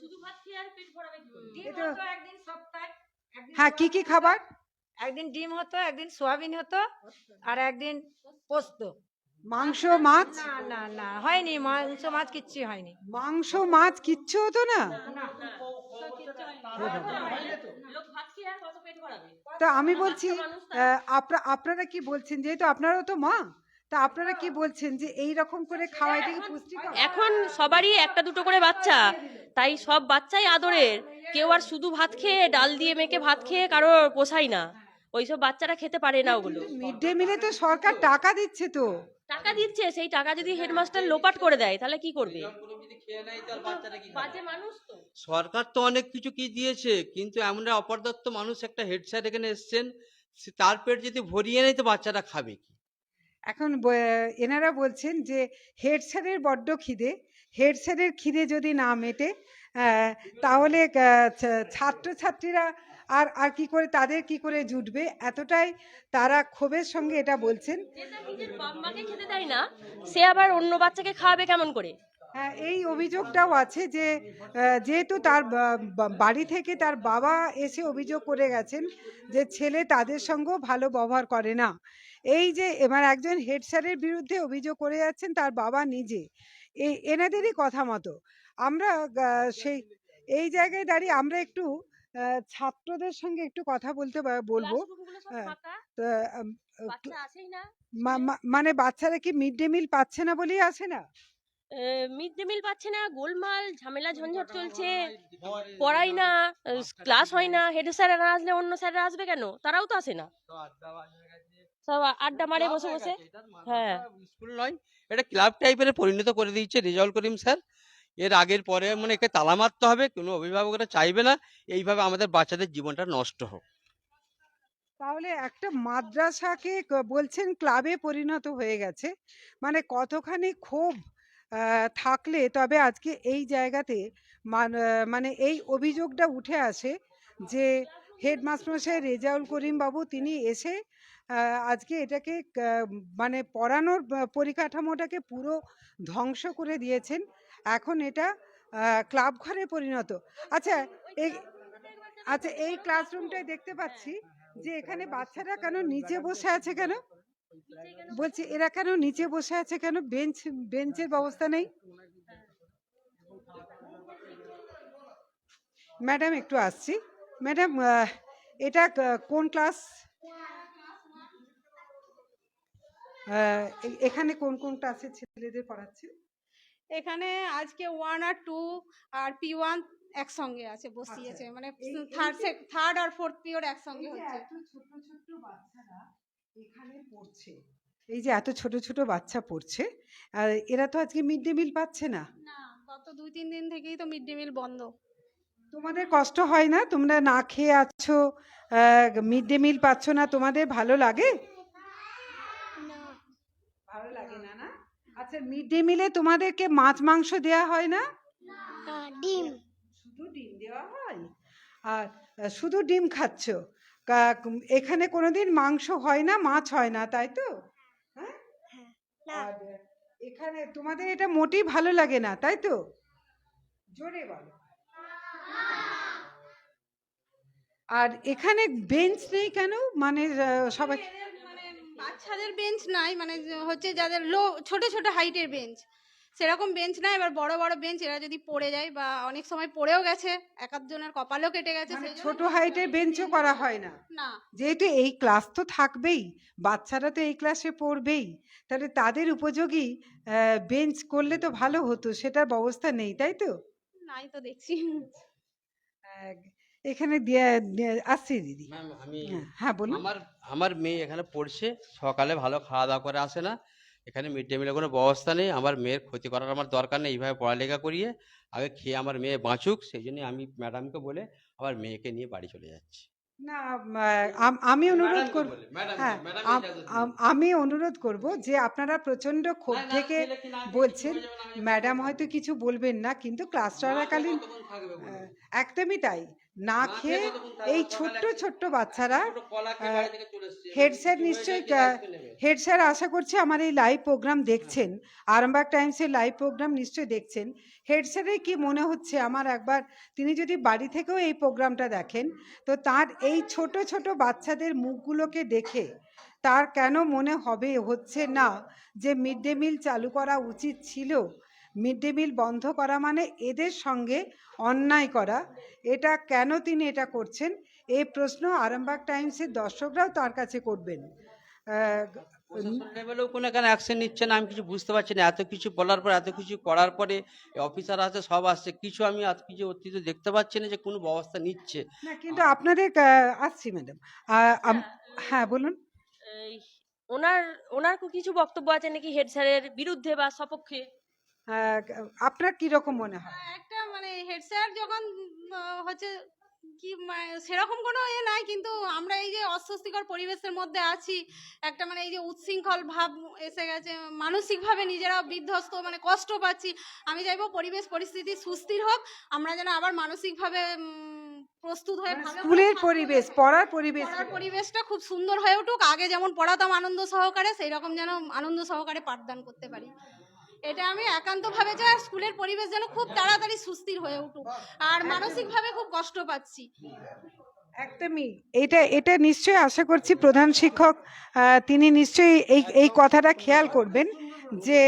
[SPEAKER 6] শুধু ভাত খেয়ে আর পেট ভরাবে কি করে?
[SPEAKER 1] এটা- হ্যাঁ, কি কি খাবার?
[SPEAKER 12] একদিন ডিম হতো, একদিন সোয়াবিন হতো, আর একদিন পোস্ত।
[SPEAKER 1] মাংস, মাছ?
[SPEAKER 12] না না না, হয়নি, মাংস মাছ কিচ্ছু হয়নি।
[SPEAKER 1] মাংস, মাছ কিচ্ছু হতো না?
[SPEAKER 6] লোক ভাত খেয়ে আর কত পেট ভরাবে?
[SPEAKER 1] তা আমি বলছি আপনারা কি বলছেন, যেহেতু আপনারাও তো মা, তা আপনারা কি বলছেন যে এই রকম করে খাওয়াইতে কি পুষ্টিকর?
[SPEAKER 6] এখন সবারই একটা দুটো করে বাচ্চা, তাই সব বাচ্চাই আদরের। কেউ আর শুধু ভাত খেয়ে, ডাল দিয়ে মেখে ভাত খেয়ে কারো পোষায় না, ওইসব বাচ্চারা খেতে পারে না ওগুলো।
[SPEAKER 1] মিড ডে মিলে তো সরকার টাকা দিচ্ছে তো।
[SPEAKER 6] টাকা দিচ্ছে, সেই টাকা যদি হেডমাস্টার লোপাট করে দেয় তাহলে কি করবে? বাজে মানুষ তো।
[SPEAKER 7] সরকার তো অনেক কিছু কি দিয়েছে, কিন্তু এমন অপর্যাপ্ত মানুষ, একটা হেড স্যার এখানে এসছেন, তার পেট যদি ভরিয়ে নেয় তো বাচ্চারা খাবে কি?
[SPEAKER 1] এখন এনারা বলছেন যে হেড স্যারের বড্ড খিদে, হেড স্যারের খিদে যদি না মেটে তাহলে ছাত্রছাত্রীরা আর আর কি করে, তাদের কি করে জুটবে, এতটাই তারা ক্ষোভের সঙ্গে এটা বলছেন।
[SPEAKER 6] যেটা নিজের বাপ মাকে খেতে দেয় না, সে আবার অন্য বাচ্চাকে খাওয়াবে কেমন করে?
[SPEAKER 1] হ্যাঁ, এই অভিযোগটাও আছে যে যেহেতু তার বাড়ি থেকে তার বাবা এসে অভিযোগ করে গেছেন যে ছেলে তাদের সঙ্গেও ভালো ব্যবহার করে না। এই যে এবার একজন হেড স্যারের বিরুদ্ধে অভিযোগ করে যাচ্ছেন তার বাবা নিজে, এনাদেরই কথা মতো আমরা সেই এই জায়গায় দাঁড়িয়ে আমরা একটু ছাত্রদের সঙ্গে একটু কথা বলবো।
[SPEAKER 6] ক্লাসরুমগুলো সব
[SPEAKER 1] হ্যাঁ,
[SPEAKER 6] ফাঁকা,
[SPEAKER 1] তো,
[SPEAKER 6] বাচ্চা আসেই না।
[SPEAKER 1] মানে বাচ্চারা কি মিড ডে মিল পাচ্ছে না বলেই আসে না?
[SPEAKER 6] মিড ডে মিল পাচ্ছে না, গোলমাল ঝামেলা ঝঞ্ঝট চলছে, পড়াই না, ক্লাস হয় না। হেড স্যার না আসলে অন্য স্যাররা আসবে কেন? তারাও তো আসে না, সব আড্ডা মারে বসে বসে। হ্যাঁ,
[SPEAKER 7] স্কুল নয়, এটা ক্লাব টাইপের পরিণত করে দিয়েছে রেজাউল করিম স্যার। এর আগের পরে মানে একে তালা মারতে হবে, কোনো অভিভাবকরা চাইবে না এইভাবে আমাদের বাচ্চাদের জীবনটা নষ্ট হোক।
[SPEAKER 1] তাহলে একটা মাদ্রাসাকে বলছেন ক্লাবে পরিণত হয়ে গেছে, মানে কতখানি ক্ষোভ থাকলে তবে আজকে এই জায়গাতে মানে এই অভিযোগটা উঠে আসে যে হেডমাস্টারমশাই রেজাউল করিম বাবু তিনি এসে আজকে এটাকে মানে পড়ানোর পরিকাঠামোটাকে পুরো ধ্বংস করে দিয়েছেন। এখন এটা ক্লাব ঘরে পরিণত। আচ্ছা, এই ক্লাসরুমটায় দেখতে পাচ্ছি যে এখানে বাচ্চারা কেন নিচে বসে আছে কেন? বলছি এরা কেন নিচে বসে আছে কেন? বেঞ্চের ব্যবস্থা নেই? ম্যাডাম একটু আসছি। ম্যাডাম, এটা কোন ক্লাস? এখানে কোন কোন ক্লাসের ছেলেদের পড়াচ্ছে?
[SPEAKER 13] এখানে আজকে 1 আর 2 আর P1 একসঙ্গে আছে, বসিয়েছে, মানে থার্ড আর ফোর্থ পিরিয়ড একসঙ্গে হচ্ছে।
[SPEAKER 1] এত ছোট ছোট বাচ্চারা এখানে পড়ছে, এই যে এত ছোট ছোট বাচ্চা পড়ছে, এরা তো আজকে মিড ডে মিল পাচ্ছে না।
[SPEAKER 13] না, গত 2-3 দিন থেকেই তো মিড ডে মিল বন্ধ।
[SPEAKER 1] তোমাদের কষ্ট হয় না? তোমরা না খেয়ে আছো, মিড ডে মিল পাচ্ছ না, তোমাদের ভালো লাগে?
[SPEAKER 13] না,
[SPEAKER 1] ভালো লাগে না, না? আচ্ছা, মিড ডে মিলে তোমাদেরকে মাছ মাংস দেয়া হয় না?
[SPEAKER 13] ডিম।
[SPEAKER 1] শুধু ডিম দেওয়া হয়? আর শুধু ডিম খাচ্ছ? এখানে কোনোদিন মাংস হয় না, মাছ হয় না, তাই তো? হ্যাঁ, আর এখানে তোমাদের এটা মোটেই ভালো লাগে না, তাই তো? জোরে বলো। আর এখানে বেঞ্চ নেই কেন? মানে সবাই
[SPEAKER 13] মানে বাচ্চাদের বেঞ্চ নাই, মানে হচ্ছে যাদের ছোট ছোট হাইটের বেঞ্চ, সেরকম বেঞ্চ নাই। এবার বড় বড় বেঞ্চ, এরা যদি পড়ে যায় বা অনেক সময় পড়েও গেছে, এক আধজনের কপালও কেটে গেছে,
[SPEAKER 1] মানে
[SPEAKER 13] সেই জন্য
[SPEAKER 1] ছোট হাইটের বেঞ্চও করা হয় না,
[SPEAKER 13] না।
[SPEAKER 1] যেহেতু এই ক্লাস তো থাকবেই, বাচ্চারা তো এই ক্লাসে পড়বেই, তাহলে তাদের উপযোগী বেঞ্চ করলে তো ভালো হতো, সেটার ব্যবস্থা নেই, তাই তো?
[SPEAKER 13] নাই তো দেখছি।
[SPEAKER 1] আহ, এখানে আসছি দিদি।
[SPEAKER 7] ম্যাম আমি
[SPEAKER 1] হ্যাঁ বলুন।
[SPEAKER 7] আমার আমার মেয়ে এখানে পড়ছে, সকালে ভালো খাওয়া দাওয়া করে আসে না, এখানে মিড ডে মিলের কোনো ব্যবস্থা নেই। আমার মেয়ের ক্ষতি করার আমার দরকার নেই, এইভাবে পড়ালেখা করিয়ে আগে খেয়ে আমার মেয়ে বাঁচুক, সেই জন্য আমি ম্যাডামকে বলে আমার মেয়েকে নিয়ে বাড়ি চলে যাচ্ছি।
[SPEAKER 1] না, আমি অনুরোধ করব, হ্যাঁ আমি অনুরোধ করব যে আপনারা প্রচন্ড ক্ষোভ থেকে বলছেন, ম্যাডাম হয়তো কিছু বলবেন না, কিন্তু ক্লাস চলাকালীন একদমই তাই, না খেয়ে এই ছোট্ট ছোট্ট বাচ্চারা, হেড স্যার নিশ্চয়ই, হেড স্যার আশা করছি আমার এই লাইভ প্রোগ্রাম দেখছেন, আরামবাগ টাইমসের লাইভ প্রোগ্রাম নিশ্চয়ই দেখছেন। হেড স্যারের কি মনে হচ্ছে, আমার একবার তিনি যদি বাড়ি থেকেও এই প্রোগ্রামটা দেখেন, তো তার এই ছোট ছোট বাচ্চাদের মুখগুলোকে দেখে তার কেন মনে হচ্ছে না যে মিড ডে মিল চালু করা উচিত ছিল? মিড ডে মিল বন্ধ করা মানে এদের সঙ্গে অন্যায় করা। এটা কেন তিনি এটা করছেন, এই প্রশ্ন আরামবাগ টাইমসের দর্শকরাও তার কাছে করবেন।
[SPEAKER 7] প্রশাসন লেভেলেও কোনো এখানে অ্যাকশন নিচ্ছে না, আমি কিছু বুঝতে পারছি না। এত কিছু বলার পর, এত কিছু করার পরে অফিসার আছে, সব আসছে, কিছু আমি আজ কিছু অতীত দেখতে পাচ্ছি না যে কোনো ব্যবস্থা নিচ্ছে।
[SPEAKER 1] না, কিন্তু আপনাদের আসছি ম্যাডাম, হ্যাঁ বলুন।
[SPEAKER 6] এই ওনার ওনার কিছু বক্তব্য আছে নাকি হেড স্যারের বিরুদ্ধে বা সপক্ষে?
[SPEAKER 1] আপনার কি রকম মনে হয়?
[SPEAKER 13] একটা মানে হেড স্যার যখন হচ্ছে কি সেরকম কোনো নাই, কিন্তু আমরা এই যে অস্বস্তিকর পরিবেশের মধ্যে আছি, একটা মানে এই যে উচ্ছৃঙ্খল ভাব এসে গেছে, মানসিকভাবে নিজেরাও বিধ্বস্ত, মানে কষ্ট পাচ্ছি। আমি চাইবো পরিবেশ পরিস্থিতি সুস্থির হোক, আমরা যেন আবার মানসিকভাবে প্রস্তুত হয়ে ভালো
[SPEAKER 1] স্কুলের পরিবেশ, পড়ার পরিবেশ,
[SPEAKER 13] পরিবেশটা খুব সুন্দর হয়ে উঠুক। আগে যেমন পড়াতাম আনন্দ সহকারে, সেই রকম যেন আনন্দ সহকারে পাঠদান করতে পারি, এটা আমি একান্তভাবে চাই। স্কুলের পরিবেশ যেন খুব তাড়াতাড়ি সুস্থির হয়ে উঠুক, আর মানসিকভাবে খুব কষ্ট পাচ্ছি।
[SPEAKER 1] একদমই, এটা নিশ্চয়ই আশা করছি প্রধান শিক্ষক তিনি নিশ্চয়ই এই কথাটা খেয়াল করবেন যে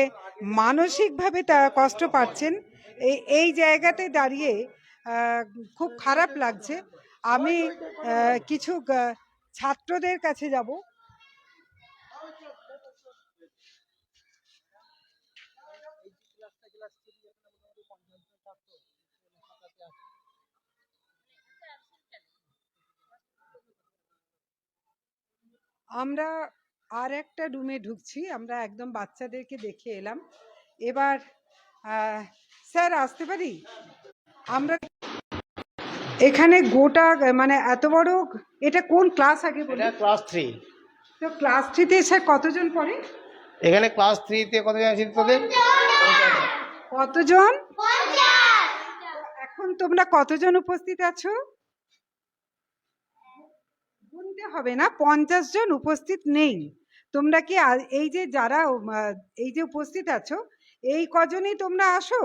[SPEAKER 1] মানসিকভাবে তারা কষ্ট পাচ্ছেন। এই জায়গাতে দাঁড়িয়ে খুব খারাপ লাগছে। আমি কিছু ছাত্রদের কাছে যাব। আমরা আর একটা রুমে ঢুকছি, আমরা একদম বাচ্চাদেরকে দেখে এলাম। এবার স্যার আসতে পারি? আমরা এখানে গোটা মানে এত বড়, এটা কোন ক্লাস আগে বলুন?
[SPEAKER 14] এটা ক্লাস 3।
[SPEAKER 1] তো ক্লাস 3-তে স্যার কতজন পড়ে?
[SPEAKER 14] এখানে ক্লাস 3-তে কতজন আছে তোদের?
[SPEAKER 1] কতজন? 50। এখন তোমরা কতজন উপস্থিত আছো? গুনতে হবে না, 50 জন উপস্থিত নেই। তোমরা কি এই যে যারা এই যে উপস্থিত আছো, এই কজনই তোমরা আসো?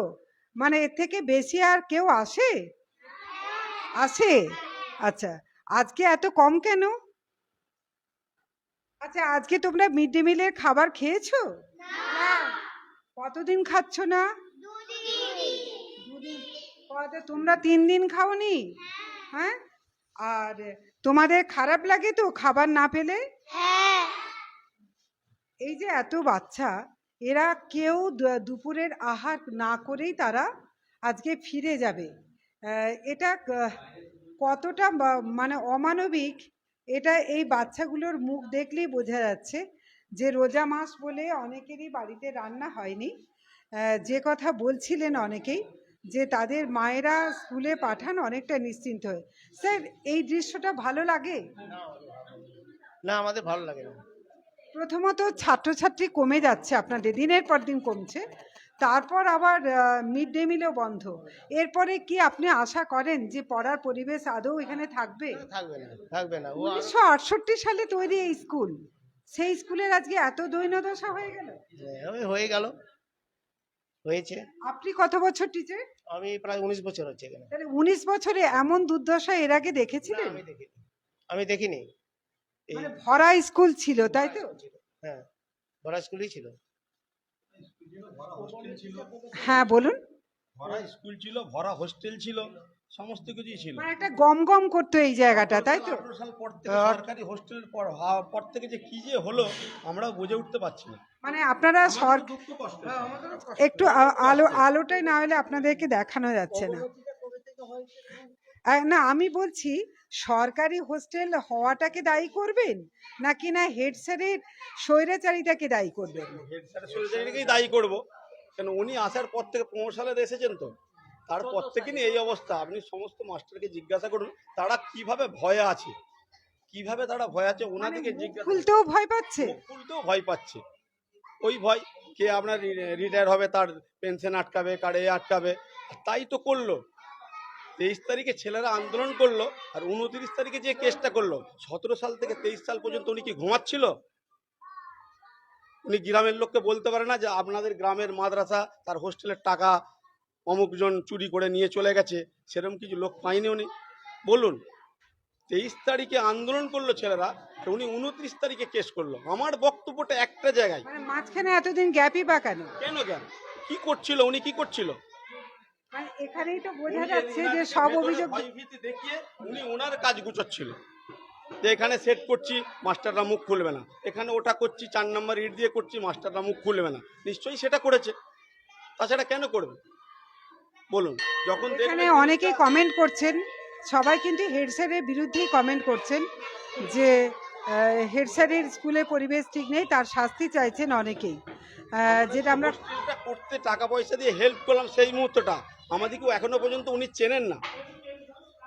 [SPEAKER 1] মানে এর থেকে বেশি আর কেউ আসে? আসে? আচ্ছা, আজকে এত কম কেন? আচ্ছা, আজকে তোমরা মিড ডে মিলের খাবার খেয়েছো? না। কতদিন খাচ্ছ না? 2 দিন। তোমরা 3 দিন খাওনি? হ্যাঁ। আর তোমাদের খারাপ লাগে তো খাবার না পেলে? হ্যাঁ। এই যে এত বাচ্চা, এরা কেউ দুপুরের আহার না করেই তারা আজকে ফিরে যাবে, এটা কতটা মানে অমানবিক, এটা এই বাচ্চাগুলোর মুখ দেখলেই বোঝা যাচ্ছে যে রোজা মাস বলে অনেকেরই বাড়িতে রান্না হয়নি। যে কথা বলছিলেন অনেকেই যে তাদের মায়েরা স্কুলে পাঠান অনেকটা নিশ্চিন্ত হয়ে। স্যার, এই দৃশ্যটা ভালো লাগে?
[SPEAKER 14] না, আমাদের ভালো লাগে না।
[SPEAKER 1] প্রথমত ছাত্রছাত্রী কমে যাচ্ছে আপনাদের, দিনের পর দিন কমছে, তারপর আবার মিড ডে মিলও বন্ধ। এরপরে কি আপনি আশা করেন যে পড়ার পরিবেশ আদৌ এখানে থাকবে?
[SPEAKER 14] থাকবে না।
[SPEAKER 1] 1968 সালে তৈরি এই স্কুল, সেই স্কুলের আজকে এত দৈন্যদশা হয়ে গেল।
[SPEAKER 14] হয়েছে।
[SPEAKER 1] আপনি কত বছর টিচার?
[SPEAKER 14] আমি প্রায় 19 বছর হচ্ছে এখানে।
[SPEAKER 1] তাহলে 19 বছরে এমন দুর্দশা এর আগে
[SPEAKER 14] না,
[SPEAKER 1] দেখেছিলেন?
[SPEAKER 14] আমি দেখিনি। এই
[SPEAKER 1] মানে ভরা স্কুল ছিল তাই তো?
[SPEAKER 14] হ্যাঁ, বড় স্কুলই ছিল।
[SPEAKER 1] হ্যাঁ বলুন।
[SPEAKER 9] ভরা স্কুল ছিল, ভরা হোস্টেল ছিল, সমস্ত কিছুই ছিল।
[SPEAKER 1] মানে একটা গম গম করতো এই জায়গাটা তাই তো?
[SPEAKER 9] 18 সাল পর থেকে সরকারি হোস্টেলের পর হওয়ার পর থেকে যে কি যে হলো আমরা বুঝে উঠতে পারছি না।
[SPEAKER 1] মানে আপনারা
[SPEAKER 9] দুঃখ কষ্ট।
[SPEAKER 1] একটু আলোটাই না হলে আপনাদেরকে দেখানো যাচ্ছে না। না আমি বলছি সরকারি হোস্টেল হওয়াটাকে দায়ী করবেন নাকি না হেড স্যারের স্বৈরাচারিতাকে দায়ী করবেন?
[SPEAKER 9] হেড স্যারের সোলজারিকেই দায়ী করব, কেন উনি আসার পর থেকে 15 সালে এসেছেন তো, তারপর থেকে নিয়ে এই অবস্থা। আপনি সমস্ত মাস্টারকে জিজ্ঞাসা করুন তারা কিভাবে ভয়ে আছে, কিভাবে তারা ভয় আছে ওনাদেরকে জিজ্ঞাসা
[SPEAKER 1] খুলতেও ভয় পাচ্ছে।
[SPEAKER 9] খুলতেও ভয় পাচ্ছে। ওই ভয় কে আপনার রিটায়ার হবে তার পেনশন আটকাবে, কার্ডে আটকাবে, তাই তো করলো। 23 তারিখে ছেলেরা আন্দোলন করলো আর 29 তারিখে যে কেসটা করলো, 17 সাল থেকে 23 সাল পর্যন্ত উনি কি ঘুমাচ্ছিল? উনি গ্রামের লোককে বলতে পারে না যে আপনাদের গ্রামের মাদ্রাসা তার হোস্টেলের টাকা অমুকজন চুরি করে নিয়ে চলে গেছে, সেরকম কিছু লোক পাইনি উনি? বলুন। 23 তারিখে আন্দোলন করলো ছেলেরা, তো উনি 29 তারিখে কেস করলো। আমার বক্তব্যটা একটা জায়গায়,
[SPEAKER 1] মানে মাঝখানে এতদিন গ্যাপই বা কেন?
[SPEAKER 9] কেন কি করছিল উনি, কি করছিল?
[SPEAKER 1] মানে এখানেই তো বোঝা যাচ্ছে যে সব অভিযোগ
[SPEAKER 9] ভয়ভীতি দেখিয়ে উনি ওনার কাজ গুছোচ্ছিল, যে এখানে সেট করছি মাস্টাররা মুখ খুলবে না, এখানে ওটা করছি 4 নম্বর ইট দিয়ে করছি মাস্টাররা মুখ খুলবে না। নিশ্চয়ই সেটা করেছে, তাছাড়া কেন করবে বলুন? যখন
[SPEAKER 1] এখানে অনেকেই কমেন্ট করছেন, সবাই কিন্তু হেড স্যারের বিরুদ্ধেই কমেন্ট করছেন যে হেড স্যারের স্কুলে পরিবেশ ঠিক নেই, তার শাস্তি চাইছেন অনেকেই। যেটা আমরা
[SPEAKER 9] হোস্টেলটা করতে টাকা পয়সা দিয়ে হেল্প করলাম সেই মুহূর্তটা আমাদেরকেও এখনো পর্যন্ত উনি চেনেন না।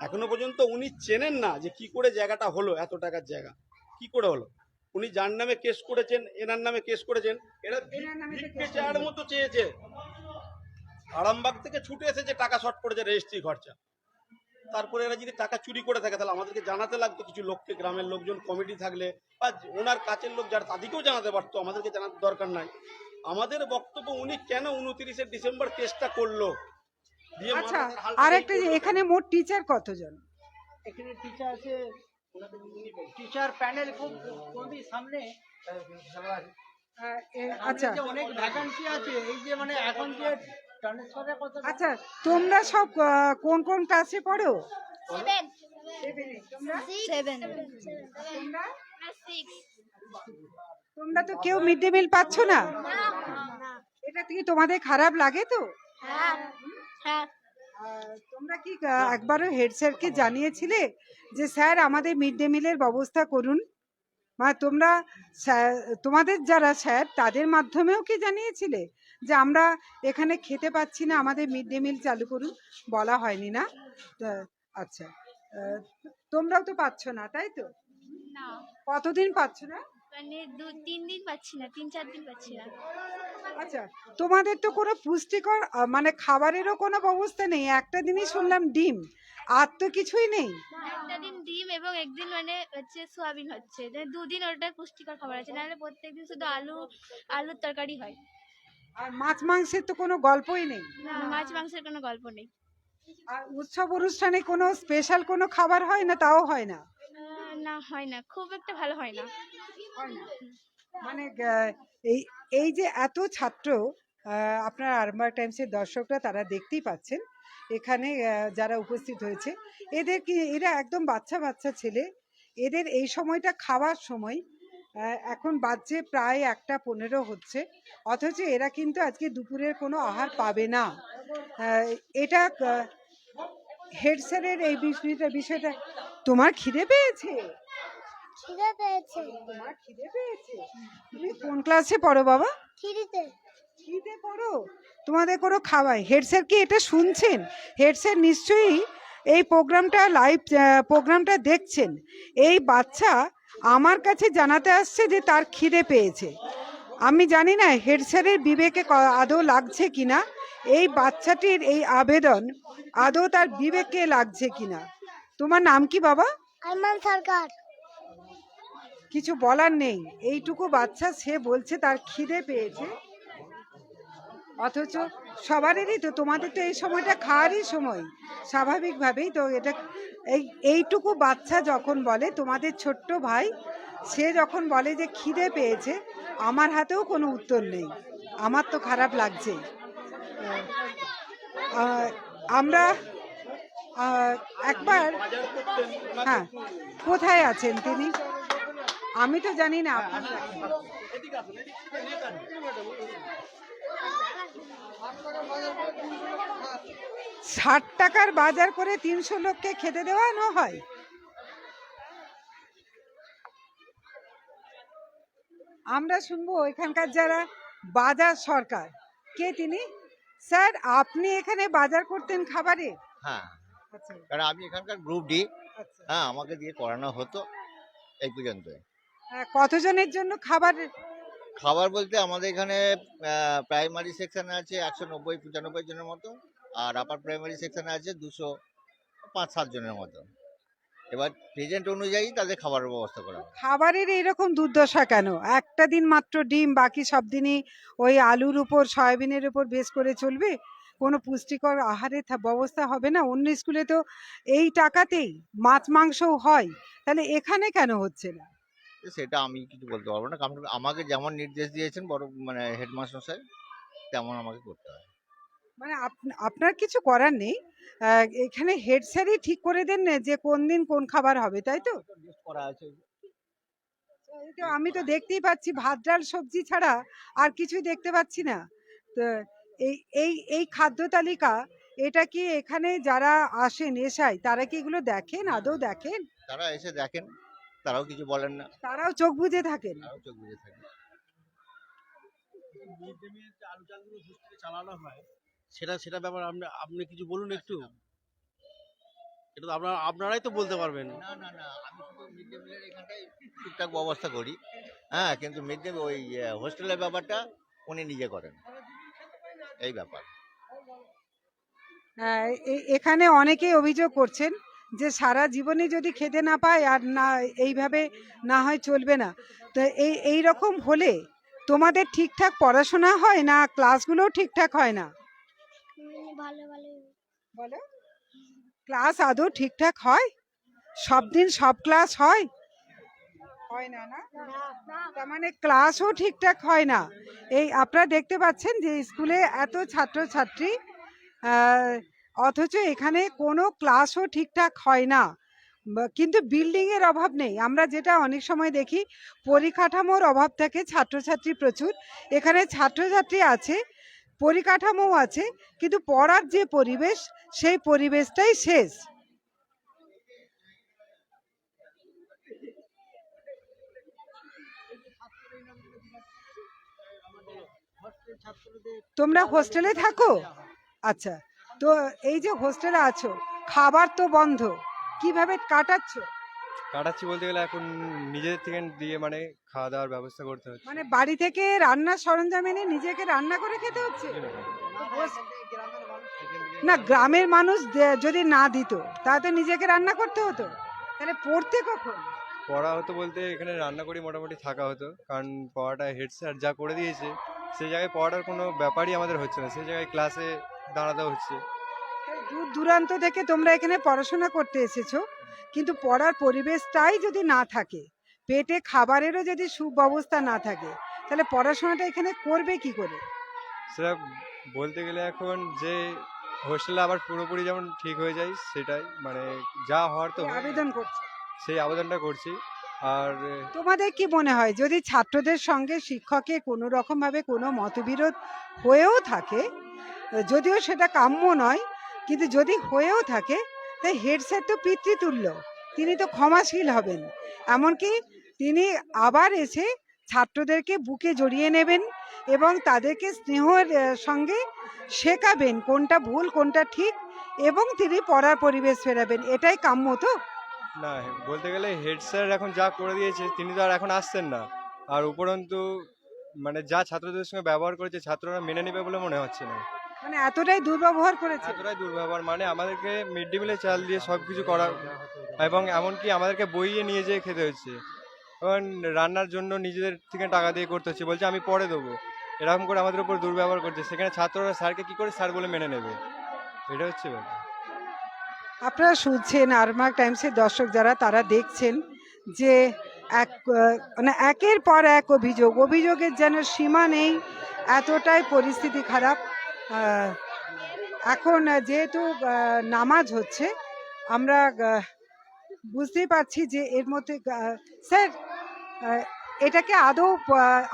[SPEAKER 9] এখনো পর্যন্ত উনি চেনেন না যে কি করে জায়গাটা হলো, এত টাকার জায়গা কি করে হলো। উনি যার নামে কেস করেছেন, এনার নামে কেস করেছেন, এরা ভিক্ষে চাওয়ার মতো চেয়েছে। আরামবাগ থেকে ছুটে এসেছে, টাকা শর্ট পড়েছে রেজিস্ট্রি খরচা। তারপরে এরা যদি টাকা চুরি করে থাকে তাহলে আমাদেরকে জানাতে লাগতো, কিছু লোককে, গ্রামের লোকজন কমিটি থাকলে বা ওনার কাছের লোক যারা, তাদেরকেও জানাতে পারতো, আমাদেরকে জানাতে দরকার নাই। আমাদের বক্তব্য উনি কেন 29শে ডিসেম্বর কেসটা করলো।
[SPEAKER 1] আচ্ছা আরেকটা যে এখানে মোট টিচার কতজন?
[SPEAKER 8] এখানে টিচার আছে, টিচার প্যানেল খুব কমই সামনে।
[SPEAKER 1] আচ্ছা
[SPEAKER 8] অনেক ভ্যাকান্সি আছে, এই যে মানে এখন যে ট্রান্সফারের কথা।
[SPEAKER 1] আচ্ছা তোমরা সব কোন কোন ক্লাসে পড়ো?
[SPEAKER 11] 7
[SPEAKER 1] তোমরা
[SPEAKER 11] 7
[SPEAKER 1] তোমরা
[SPEAKER 11] 6।
[SPEAKER 1] তোমরা তো কেউ মিড ডে মিল পাচ্ছ না, এটা কি তোমাদের খারাপ লাগে? তো
[SPEAKER 11] হ্যাঁ হ্যাঁ।
[SPEAKER 1] তোমরা কি একবারও হেড স্যারকে জানিয়েছিলে যে স্যার আমাদের মিড ডে মিলের ব্যবস্থা করুন? মানে তোমরা তোমাদের যারা স্যার তাদের মাধ্যমেও কি জানিয়েছিলে যে আমরা এখানে খেতে পাচ্ছি না, আমাদের মিড ডে মিল চালু করুন? বলা হয়নি না? আচ্ছা তোমরাও তো পাচ্ছ না তাই তো?
[SPEAKER 11] না,
[SPEAKER 1] কতদিন পাচ্ছ না?
[SPEAKER 11] মানে 2-3 দিন পাচ্ছি না, 3-4 দিন পাচ্ছি না।
[SPEAKER 1] আচ্ছা তোমাদের তো কোনো পুষ্টিকর মানে খাবারেরও কোনো ব্যবস্থা নেই? একটা দিনই শুনলাম ডিম, আর তো কিছুই নেই।
[SPEAKER 11] একটা দিন ডিম এবং একদিন মানে হচ্ছে সোয়াবিন হচ্ছে, 2 দিন ওটা পুষ্টিকর খাবার আছে, নাহলে প্রত্যেকদিন শুধু আলুর তরকারি হয়।
[SPEAKER 1] আর মাছ মাংসের তো কোনো গল্পই নেই?
[SPEAKER 11] না, মাছ মাংসের কোনো গল্প নেই।
[SPEAKER 1] আর উৎসব অনুষ্ঠানে কোনো স্পেশাল কোনো খাবার হয় না? তাও হয় না?
[SPEAKER 11] না, হয় না, খুব একটা ভালো হয় না।
[SPEAKER 1] মানে এই এই যে এত ছাত্র, আপনার আরামবাগ টাইমসের দর্শকরা তারা দেখতেই পাচ্ছেন এখানে যারা উপস্থিত হয়েছে, এদের কি এরা একদম বাচ্চা বাচ্চা ছেলে, এদের এই সময়টা খাওয়ার সময়। এখন বাজে প্রায় 1:15 হচ্ছে, অথচ এরা কিন্তু আজকে দুপুরের কোনো আহার পাবে না। এটা হেড স্যারের এই বিষয়টা। তোমার খিদে পেয়েছে?
[SPEAKER 11] খিদে পেয়েছে।
[SPEAKER 1] তোমার খিদে পেয়েছে? তুমি কোন ক্লাসে পড়ো বাবা?
[SPEAKER 11] খিদে
[SPEAKER 1] পড়ো? তোমাদের কোনো খাওয়াই? হেড স্যার কি এটা শুনছেন? হেড স্যার নিশ্চয়ই এই লাইভ প্রোগ্রামটা দেখছেন। এই বাচ্চা আমার কাছে জানাতে আসছে যে তার খিদে পেয়েছে। আমি জানি না হেড স্যারের বিবেকে আদৌ লাগছে কিনা, এই বাচ্চাটির এই আবেদন আদৌ তার বিবেকে লাগছে কিনা। তোমার নাম কি বাবা?
[SPEAKER 11] আরমান সরকার।
[SPEAKER 1] কিছু বলার নেই, এইটুকু বাচ্চা, সে বলছে তার খিদে পেয়েছে। অথচ সবারই তো, তোমাদের তো এই সময়টা খাওয়ারই সময়, স্বাভাবিকভাবেই তো এটা। এইটুকু বাচ্চা যখন বলে, তোমাদের ছোট্ট ভাই, সে যখন বলে যে খিদে পেয়েছে, আমার হাতেও কোনো উত্তর নেই, আমার তো খারাপ লাগছে। আমরা একবার, হ্যাঁ, কোথায় আছেন তিনি আমি তো জানি না। 60 টাকার বাজার করে 300 লোককে খেতে দেওয়ানো হয়। আমরা শুনবো এখানকার যারা বাজার সরকার, কে তিনি? স্যার, আপনি এখানে বাজার করতেন খাবারে?
[SPEAKER 15] হ্যাঁ,
[SPEAKER 1] আচ্ছা,
[SPEAKER 15] কারণ আমি এখানকার গ্রুপ ডি।
[SPEAKER 1] আচ্ছা।
[SPEAKER 15] হ্যাঁ, আমাকে দিয়ে করানো হতো এই পর্যন্ত।
[SPEAKER 1] কতজনের জন্য খাবার?
[SPEAKER 15] খাবার বলতে আমাদের এখানে প্রাইমারি সেকশনে আছে 190-95 জনের মতো, আর আপার প্রাইমারি সেকশনে আছে 205-7 জনের মতো। এবার প্রেজেন্ট অনুযায়ী তাদের খাবারের ব্যবস্থা করা হয়।
[SPEAKER 1] খাবারের এরকম দুর্দশা কেন? একটা দিন মাত্র ডিম, বাকি সব দিনই ওই আলুর উপর, সয়াবিনের উপর বেশ করে চলবে? কোনো পুষ্টিকর আহারের ব্যবস্থা হবে না? অন্য স্কুলে তো এই টাকাতেই মাছ মাংসও হয়, তাহলে এখানে কেন হচ্ছে না?
[SPEAKER 15] তো সেটা আমি কিছু বলতে পারবো না, কারণ আমাকে যেমন নির্দেশ দিয়েছেন বড় মানে হেডমাস্টার স্যার, তেমন আমাকে করতে হয়।
[SPEAKER 1] মানে আপনার কিছু করার নেই, এখানে হেড স্যারই ঠিক করে দেন না যে কোন দিন কোন খাবার হবে, তাই তো?
[SPEAKER 15] করা আছে।
[SPEAKER 1] এই তো আমি তো দেখতেই পাচ্ছি ভাত ডাল সবজি ছাড়া আর কিছুই দেখতে পাচ্ছি না। তো এই এই এই খাদ্য তালিকা, এটা কি এখানে যারা আসেন এসাই, তারা কি এগুলো দেখেন, আদৌ দেখেন?
[SPEAKER 15] তারা এসে দেখেন, তারাও কিছু বলেন না,
[SPEAKER 1] তারাও চোখ বুজে থাকেন?
[SPEAKER 15] তারাও চোখ বুজে থাকে।
[SPEAKER 10] মিড ডে মিল যে আলু চালগুলো হোস্টেলে চালানো হয়, সেটা ব্যাপার আপনি কিছু বলুন একটু। এটা তো আপনারাই তো বলতে পারবেন।
[SPEAKER 15] না না না, আমি শুধু মিড ডে মিলের এখানটায় টুকটাক ব্যবস্থা করি। হ্যাঁ, কিন্তু মিড ডে ওই হোস্টেলের ব্যাপারটা উনি নিজে করেন, এই ব্যাপার।
[SPEAKER 1] এখানে অনেকেই অভিযোগ করছেন যে সারা জীবনে যদি খেতে না পায় আর না, এইভাবে না হয় চলবে না। তো এই রকম হলে তোমাদের ঠিকঠাক পড়াশোনা হয় না, ক্লাসগুলোও ঠিকঠাক হয় না? বলো, ক্লাস আদৌ ঠিকঠাক হয়? সব দিন সব ক্লাস হয়? হয় না, না? তার মানে ক্লাসও ঠিকঠাক হয় না। এই আপনারা দেখতে পাচ্ছেন যে স্কুলে এত ছাত্রছাত্রী, অথচ এখানে কোনো ক্লাসও ঠিকঠাক হয় না। কিন্তু বিল্ডিং এর অভাব নেই। আমরা যেটা অনেক সময় দেখি, পরিকাঠামোর অভাব থাকে, ছাত্রছাত্রী প্রচুর, এখানে ছাত্রছাত্রী আছে, পরিকাঠামো আছে, কিন্তু পড়ার যে পরিবেশ, সেই পরিবেশটাই শেষ। তোমরা হোস্টেলে থাকো? আচ্ছা, তো এই যে হোস্টেলে আছো, খাবার তো বন্ধ, কিভাবে কাটাচ্ছ?
[SPEAKER 5] কাটাচ্ছি বলতে গেলে এখন নিজেদের থেকে দিয়ে মানে খাওয়া দাওয়ার ব্যবস্থা করতে হচ্ছে।
[SPEAKER 1] মানে বাড়ি থেকে রান্নার সরঞ্জাম এনে নিজেকে রান্না করে খেতে হচ্ছে? না, গ্রামের মানুষ যদি না দিত, তাহলে নিজেকে রান্না করতে হতো, তাহলে পড়তে কখন?
[SPEAKER 5] পড়া হতো বলতে এখানে রান্না করে মোটামুটি থাকা হতো, কারণ পড়াটা হেড স্যার যা করে দিয়েছে, সেই জায়গায় পড়ার কোনো ব্যাপারই আমাদের হচ্ছে না, সেই জায়গায় ক্লাসে দাঁড়াতে হচ্ছে।
[SPEAKER 1] দূর দূরান্ত থেকে তোমরা এখানে পড়াশোনা করতে এসেছো, কিন্তু পড়ার পরিবেশটাই যদি না থাকে, পেটে খাবারেরও যদি সুব্যবস্থা না থাকে, তাহলে পড়াশোনাটা এখানে করবে কি করে?
[SPEAKER 5] সেটা বলতে গেলে এখন যে হোস্টেলে আবার পুরোপুরি যেমন ঠিক হয়ে যায়, সেটাই মানে যা হওয়ার তো হয়ে
[SPEAKER 1] আবেদন করছে,
[SPEAKER 5] সেই আবেদনটা করছি। আর
[SPEAKER 1] তোমাদের কি মনে হয়, যদি ছাত্রদের সঙ্গে শিক্ষকের কোনো রকম ভাবে কোনো মতবিরোধ হয়েও থাকে, যদিও সেটা কাম্য নয়, কিন্তু যদি হয়েও থাকে, তাই হেড স্যার তো পিতৃতুল্য, তিনি তো ক্ষমাশীল হবেন, এমনকি তিনি আবার এসে ছাত্রদেরকে বুকে জড়িয়ে নেবেন এবং তাদেরকে স্নেহের সঙ্গে শেখাবেন কোনটা ভুল কোনটা ঠিক, এবং তিনি পড়ার পরিবেশ ফেরাবেন। এটাই কাম্য তো?
[SPEAKER 5] না, বলতে গেলে হেড স্যার এখন যা করে দিয়েছে, তিনি তো আর এখন আসছেন না, আর উপরন্তু মানে যা ছাত্রদের সঙ্গে ব্যবহার করেছে, ছাত্ররা মেনে নেবে বলে মনে হচ্ছে না।
[SPEAKER 1] মানে এতটাই দুর্ব্যবহার করেছে?
[SPEAKER 5] এতটাই দুর্ব্যবহার, মানে আমাদেরকে মিড ডে মিলে চাল দিয়ে সব কিছু করা, এবং এমনকি আমাদেরকে বইয়ে নিয়ে যেয়ে খেতে হচ্ছে, এবং রান্নার জন্য নিজেদের থেকে টাকা দিয়ে করতে হচ্ছে, বলছে আমি পরে দেবো। এরকম করে আমাদের উপর দুর্ব্যবহার করছে, সেখানে ছাত্ররা স্যারকে কি করে স্যার বলে মেনে নেবে? এটা হচ্ছে ব্যাপার।
[SPEAKER 1] আপনারা শুনছেন আরমাক টাইমসের দর্শক যারা, তারা দেখছেন যে মানে একের পর এক অভিযোগের যেন সীমা নেই, এতটাই পরিস্থিতি খারাপ। এখন যেহেতু নামাজ হচ্ছে, আমরা বুঝতেই পারছি যে এর মধ্যে স্যার এটাকে আদৌ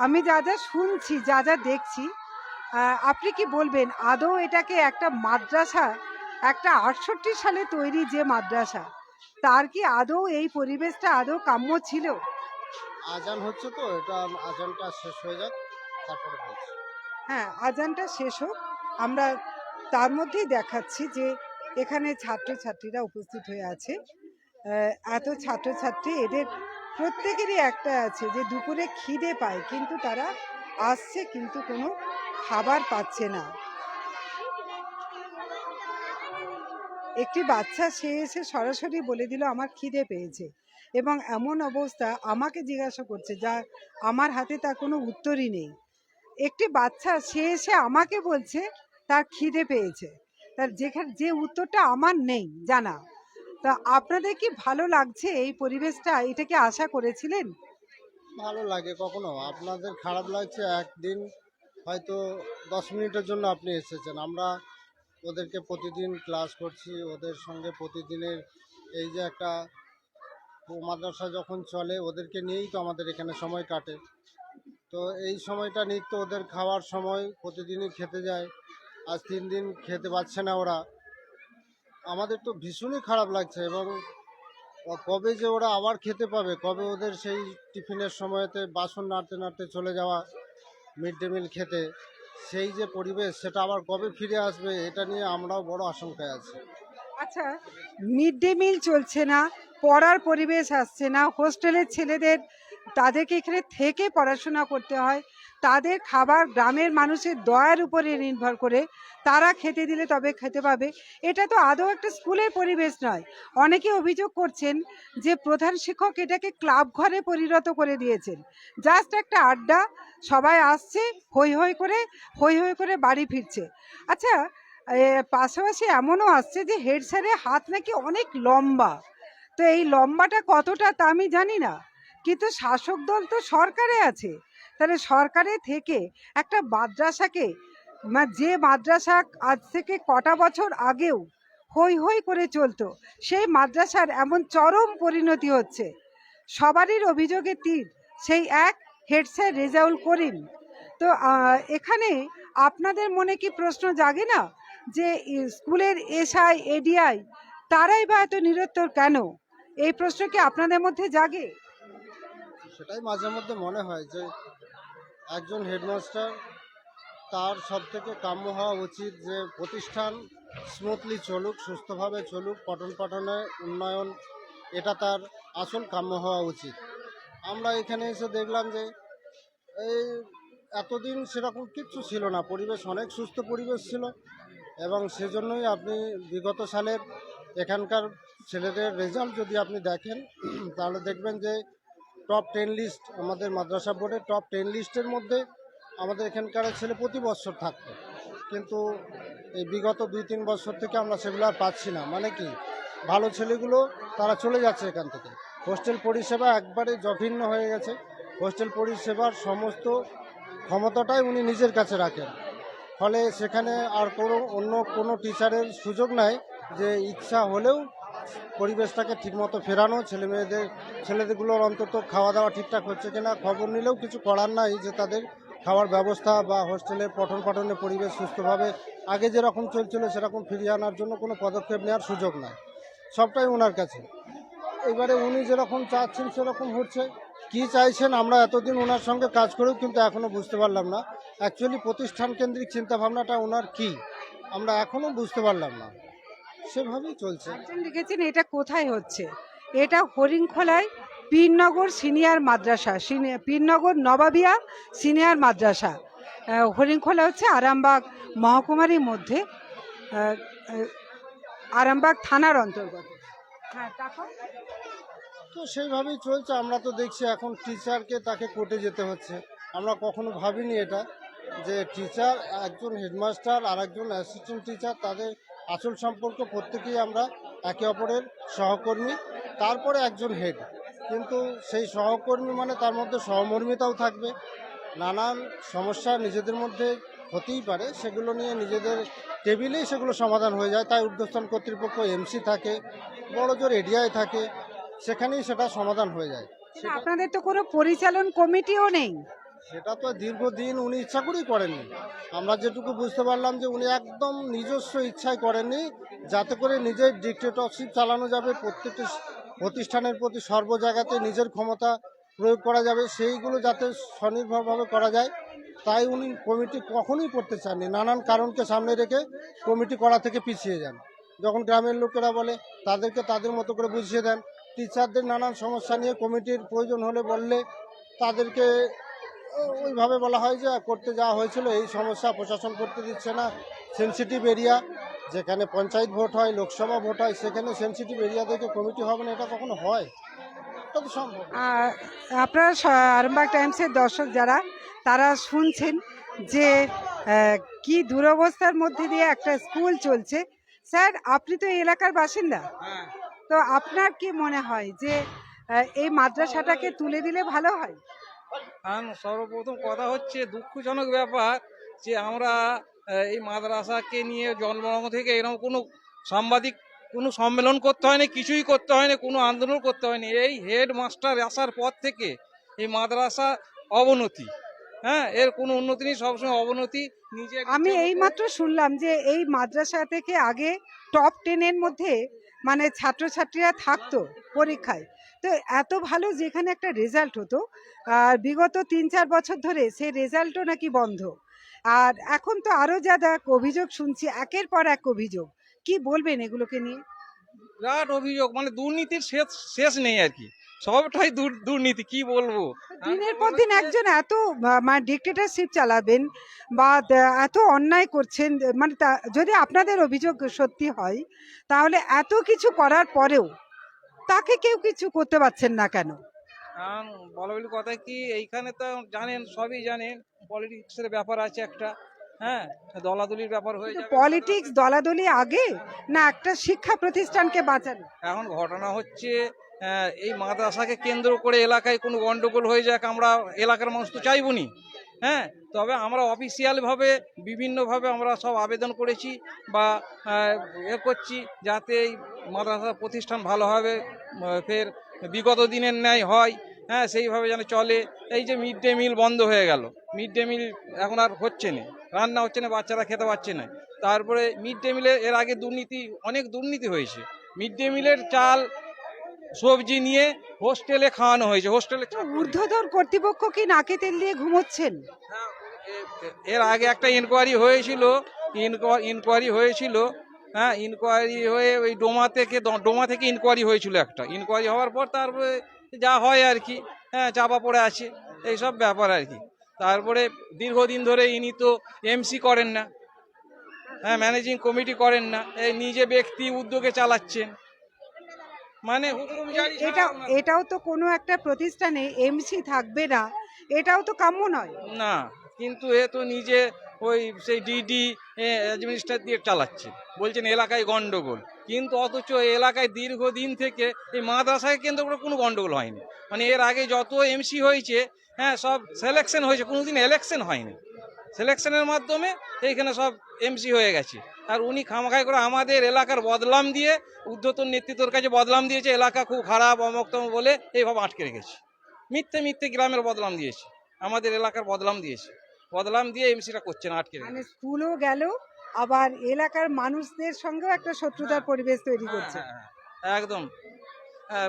[SPEAKER 1] আমি যা যা শুনছি, যা যা দেখছি, আপনি কি বলবেন আদৌ এটাকে একটা মাদ্রাসা, একটা 68 সালে তৈরি যে মাদ্রাসা, তার কি আদৌ এই পরিবেশটা আদৌ কাম্য ছিল?
[SPEAKER 8] আজান হচ্ছে তো, এটা আজানটা শেষ হয়ে যাক তারপরে বলছি।
[SPEAKER 1] হ্যাঁ, আজানটা শেষ হোক, আমরা তার মধ্যেই দেখাচ্ছি যে এখানে ছাত্রছাত্রীরা উপস্থিত হয়ে আছে। এত ছাত্রছাত্রী, এদের প্রত্যেকেরই একটা আছে যে দুপুরে খিদে পায়, কিন্তু তারা আসছে কিন্তু কোনো খাবার পাচ্ছে না। একটি বাচ্চা সে এসে সরাসরি বলে দিল আমার খিদে পেয়েছে, এবং এমন অবস্থা আমাকে জিজ্ঞাসা করছে যা আমার হাতে তার কোনো উত্তরই নেই। একটি বাচ্চা সে এসে আমাকে বলছে তার খিদে পেয়েছে, তার যে উত্তরটা আমার নেই জানা। তা আপনাদের কি ভালো লাগছে এই পরিবেশটা? এটা কি আশা করেছিলেন?
[SPEAKER 8] ভালো লাগে কখনো? আপনাদের খারাপ লাগছে একদিন, হয়তো 10 মিনিটের জন্য আপনি এসেছেন। আমরা ওদেরকে প্রতিদিন ক্লাস করছি, ওদের সঙ্গে প্রতিদিনের এই যে একটা মাদ্রাসা যখন চলে, ওদেরকে নিয়েই তো আমাদের এখানে সময় কাটে। তো এই সময়টা নিত্য ওদের খাওয়ার সময়, প্রতিদিনই খেতে যায়, আজ 3 দিন খেতে পাচ্ছে না ওরা। আমাদের তো ভীষণই খারাপ লাগছে, এবং কবে যে ওরা আবার খেতে পাবে, কবে ওদের সেই টিফিনের সময়তে বাসন নাড়তে নাড়তে চলে যাওয়া মিড ডে মিল খেতে, সেই যে পরিবেশ সেটা আবার কবে ফিরে আসবে, এটা নিয়ে আমরাও বড় আশঙ্কায় আছি।
[SPEAKER 1] আচ্ছা, মিড ডে মিল চলছে না, পড়ার পরিবেশ আসছে না, হোস্টেলের ছেলেদের তাদেরকে এখানে থেকে পড়াশোনা করতে হয়, তাদের খাবার গ্রামের মানুষের দয়ার উপরে নির্ভর করে, তারা খেতে দিলে তবে খেতে পাবে। এটা তো আদৌ একটা স্কুলের পরিবেশ নয়। অনেকে অভিযোগ করছেন যে প্রধান শিক্ষক এটাকে ক্লাব ঘরে পরিণত করে দিয়েছেন, জাস্ট একটা আড্ডা, সবাই আসছে হই হই করে বাড়ি ফিরছে। আচ্ছা, পাশাপাশি এমনও আসছে যে হেড স্যারের হাত নাকি অনেক লম্বা, তো এই লম্বাটা কতটা তা আমি জানি না, কিন্তু শাসক দল তো সরকারে আছে, তাহলে সরকারে থেকে একটা মাদ্রাসাকে, যে মাদ্রাসা আজ থেকে কটা বছর আগেও হই করে চলতো, সেই মাদ্রাসার এমন চরম পরিণতি হচ্ছে। সবারই অভিযোগে তীর সেই এক হেড স্যার রেজাউল করিম। তো এখানে আপনাদের মনে কি প্রশ্ন জাগে না যে স্কুলের এসআই এডিআই তারাই বা এত নিরুত্তর কেন? এই প্রশ্ন কি আপনাদের মধ্যে জাগে?
[SPEAKER 8] সেটাই মাঝে মধ্যে মনে হয় যে একজন হেডমাস্টার, তার সব থেকে কাম্য হওয়া উচিত যে প্রতিষ্ঠান স্মুথলি চলুক, সুস্থভাবে চলুক, পঠন পাঠনে উন্নয়ন, এটা তার আসল কাম্য হওয়া উচিত। আমরা এখানে এসে দেখলাম যে এই এতদিন সেরকম কিচ্ছু ছিল না, পরিবেশ অনেক সুস্থ পরিবেশ ছিল, এবং সেজন্যই আপনি বিগত সালের এখানকার ছেলেদের রেজাল্ট যদি আপনি দেখেন, তাহলে দেখবেন যে টপ 10 লিস্ট, আমাদের মাদ্রাসা বোর্ডের টপ 10 লিস্টের মধ্যে আমাদের এখানকার ছেলে প্রতি বছর থাকতো। কিন্তু এই বিগত 2-3 বছর থেকে আমরা সেগুলো আর পাচ্ছি না। মানে কি, ভালো ছেলেগুলো তারা চলে যাচ্ছে এখান থেকে। হোস্টেল পরিষেবা একবারে জঘন্য হয়ে গেছে। হোস্টেল পরিষেবার সমস্ত ক্ষমতাটাই উনি নিজের কাছে রাখেন, ফলে সেখানে আর অন্য কোনো টিচারের সুযোগ নাই যে ইচ্ছা হলেও পরিবেশটাকে ঠিকমতো ফেরানো, ছেলেদেরগুলোর অন্তত খাওয়া দাওয়া ঠিকঠাক হচ্ছে কিনা খবর নিলেও কিছু করার নাই, যে তাদের খাওয়ার ব্যবস্থা বা হোস্টেলের পঠন পাঠনের পরিবেশ সুস্থভাবে আগে যেরকম চলছিল সেরকম ফিরিয়ে আনার জন্য কোনো পদক্ষেপ নেওয়ার সুযোগ নাই, সবটাই ওনার কাছে। এবারে উনি যেরকম চাচ্ছেন সেরকম হচ্ছে। কি চাইছেন আমরা এতদিন ওনার সঙ্গে কাজ করেও কিন্তু এখনও বুঝতে পারলাম না। অ্যাকচুয়ালি প্রতিষ্ঠান কেন্দ্রিক চিন্তাভাবনাটা ওনার কি, আমরা এখনও বুঝতে পারলাম না, সেভাবেই চলছে।
[SPEAKER 1] একজন লিখেছেন এটা কোথায় হচ্ছে, এটা হরিণখোলায় পীরনগর সিনিয়র মাদ্রাসা, পীরনগর নবাবিয়া সিনিয়র মাদ্রাসা। হরিণখোলা হচ্ছে আরামবাগ মহকুমারই মধ্যে, আরামবাগ থানার অন্তর্গত। হ্যাঁ, তারপর
[SPEAKER 8] তো সেইভাবেই চলছে। আমরা তো দেখছি এখন টিচারকে তাকে কোর্টে যেতে হচ্ছে, আমরা কখনো ভাবিনি এটা,
[SPEAKER 16] যে টিচার, একজন হেডমাস্টার আর একজন অ্যাসিস্ট্যান্ট টিচার, তাদের আসল সম্পর্ক প্রত্যেকেই আমরা একে অপরের সহকর্মী, তারপরে একজন হেড। কিন্তু সেই সহকর্মী মানে তার মধ্যে সহমর্মিতাও থাকবে। নানান সমস্যা নিজেদের মধ্যে হতেই পারে, সেগুলো নিয়ে নিজেদের টেবিলেই সেগুলো সমাধান হয়ে যায়। তাই ঊর্ধ্বস্থান কর্তৃপক্ষ এমসি থাকে, বড় জোর এডিআই থাকে, সেখানেই সেটা সমাধান হয়ে যায়।
[SPEAKER 1] আপনাদের তো কোনো পরিচালন কমিটিও নেই।
[SPEAKER 16] সেটা তো দীর্ঘদিন উনি ইচ্ছা করেই করেননি। আমরা যেটুকু বুঝতে পারলাম যে উনি একদম নিজস্ব ইচ্ছায় করেননি, যাতে করে নিজের ডিক্টেটরশিপ চালানো যাবে, প্রত্যেকটি প্রতিষ্ঠানের প্রতি সর্ব জায়গাতে নিজের ক্ষমতা প্রয়োগ করা যাবে, সেইগুলো যাতে স্বনির্ভরভাবে করা যায়, তাই উনি কমিটি কখনোই করতে চাননি। নানান কারণকে সামনে রেখে কমিটি করা থেকে পিছিয়ে যান। যখন গ্রামের লোকেরা বলে তাদেরকে তাদের মতো করে বুঝিয়ে দেন। টিচারদের নানান সমস্যা নিয়ে কমিটির প্রয়োজন হলে বললে তাদেরকে ওইভাবে বলা হয় যে করতে যাওয়া হয়েছিল, এই সমস্যা প্রশাসন করতে দিচ্ছে না। সেনসিটিভ এরিয়া, যেখানে পঞ্চায়েত ভোট হয়, লোকসভা ভোট হয়, সেখানে সেনসিটিভ এরিয়া থেকে কমিটি হবে না, এটা কখনো হয়? এটা তো সম্ভব।
[SPEAKER 1] আপনারা আরামবাগ টাইমসের দর্শক যারা, তারা শুনছেন যে কি দুরবস্থার মধ্যে দিয়ে একটা স্কুল চলছে। স্যার, আপনি তো এই এলাকার বাসিন্দা, তো আপনার কি মনে হয় যে এই মাদ্রাসাটাকে তুলে দিলে ভালো হয়?
[SPEAKER 17] সর্বপ্রথম কথা হচ্ছে দুঃখজনক ব্যাপার যে আমরা এই মাদ্রাসাকে নিয়ে জন্মলগ্ন থেকে এরকম কোনো সাংবাদিক কোনো সম্মেলন করতে হয়নি, কিছুই করতে হয়নি, কোনো আন্দোলন করতে হয়নি। এই হেডমাস্টার আসার পর থেকে এই মাদ্রাসা অবনতি, হ্যাঁ, এর কোনো উন্নতি নেই, সবসময় অবনতি।
[SPEAKER 1] আমি এইমাত্র শুনলাম যে এই মাদ্রাসা থেকে আগে টপ 10-এর মধ্যে মানে ছাত্রছাত্রীরা থাকতো পরীক্ষায়, তো এত ভালো যেখানে একটা রেজাল্ট হতো, আর বিগত 3-4 বছর ধরে সেই রেজাল্টও নাকি বন্ধ। আর এখন তো আরো যা অভিযোগ শুনছি, একের পর এক অভিযোগ, কি বলবেন এগুলোকে নিয়ে?
[SPEAKER 17] বিরাট অভিযোগ, মানে দুর্নীতির শেষ নেই আর কি, সবটাই দুর্নীতি, কি বলবো।
[SPEAKER 1] দিনের পর দিন একজন এত মানে ডিক্টেটরশিপ চালাবেন বা এত অন্যায় করছেন, মানে যদি আপনাদের অভিযোগ সত্যি হয়, তাহলে এত কিছু করার পরেও তাকে কেউ কিছু করতে পারছেন না কেন?
[SPEAKER 17] বলা বলি কথা কি, এইখানে তো জানেন, সবই জানেন, পলিটিক্সের ব্যাপার আছে একটা, হ্যাঁ, দলাদলির ব্যাপার হয়ে যাবে।
[SPEAKER 1] পলিটিক্স দলাদলি আগে না একটা শিক্ষা প্রতিষ্ঠানকে বাঁচানো?
[SPEAKER 17] এখন ঘটনা হচ্ছে এই মাদ্রাসাকে কেন্দ্র করে এলাকায় কোনো গন্ডগোল হয়ে যাক, আমরা এলাকার মানুষ তো চাইবনি, হ্যাঁ। তবে আমরা অফিসিয়ালভাবে বিভিন্নভাবে আমরা সব আবেদন করেছি বা করছি, যাতে এই মাদ্রাসা প্রতিষ্ঠান ভালোভাবে ফের বিগত দিনের ন্যায় হয়, হ্যাঁ, সেইভাবে যেন চলে। এই যে মিড ডে মিল বন্ধ হয়ে গেল, মিড ডে মিল এখন আর হচ্ছে না, রান্না হচ্ছে না, বাচ্চারা খেতে পাচ্ছে না। তারপরে মিড ডে মিলে এর আগে অনেক দুর্নীতি হয়েছে। মিড ডে মিলের চাল সবজি নিয়ে হোস্টেলে খাওয়ানো হয়েছে, হোস্টেলে।
[SPEAKER 1] ঊর্ধ্বতন কর্তৃপক্ষ কি নাকে তেল দিয়ে ঘুমোচ্ছেন?
[SPEAKER 17] এর আগে একটা ইনকোয়ারি হয়েছিল, হ্যাঁ, ইনকোয়ারি হয়ে ওই ডোমা থেকে ইনকোয়ারি হয়েছিল একটা, ইনকোয়ারি হওয়ার পর তারপরে যা হয় আর কি, হ্যাঁ, চাপা পড়ে আছে এইসব ব্যাপার আর কি। তারপরে দীর্ঘদিন ধরে ইনি তো এমসি করেন না, হ্যাঁ, ম্যানেজিং কমিটি করেন না, এই নিজে ব্যক্তি উদ্যোগে চালাচ্ছেন, মানে
[SPEAKER 1] এটাও তো কোনো একটা প্রতিষ্ঠানে এমসি থাকবে না, এটাও তো কাম্য নয়
[SPEAKER 17] না। কিন্তু এ তো নিজে ওই সেই ডিডি অ্যাডমিনিস্ট্রেটর দিয়ে চালাচ্ছে, বলছেন এলাকায় গন্ডগোল, কিন্তু অথচ এলাকায় দীর্ঘদিন থেকে এই মাদ্রাসাকে কেন্দ্র করে কোনো গন্ডগোল হয়নি। মানে এর আগে যত এমসি হয়েছে, হ্যাঁ, সব সিলেকশন হয়েছে, কোনোদিন ইলেকশন হয়নি। সিলেকশনের মাধ্যমে এইখানে সব এমসি হয়ে গেছে। আর উনি খামাখাই করে আমাদের এলাকার বদলাম দিয়ে, ঊর্ধ্বতন নেতৃত্বের কাছে বদলাম দিয়েছে, এলাকা খুব খারাপ অমুকতম বলে এইভাবে আটকে রেখেছে। মিথ্যে গ্রামের বদলাম দিয়েছে, আমাদের এলাকার বদলাম দিয়ে এমসিটা করছে না, আটকে রেখেছে।
[SPEAKER 1] মানে স্কুলও গেল, আবার এলাকার মানুষদের সঙ্গেও একটা শত্রুতার পরিবেশ তৈরি করছে।
[SPEAKER 17] একদম,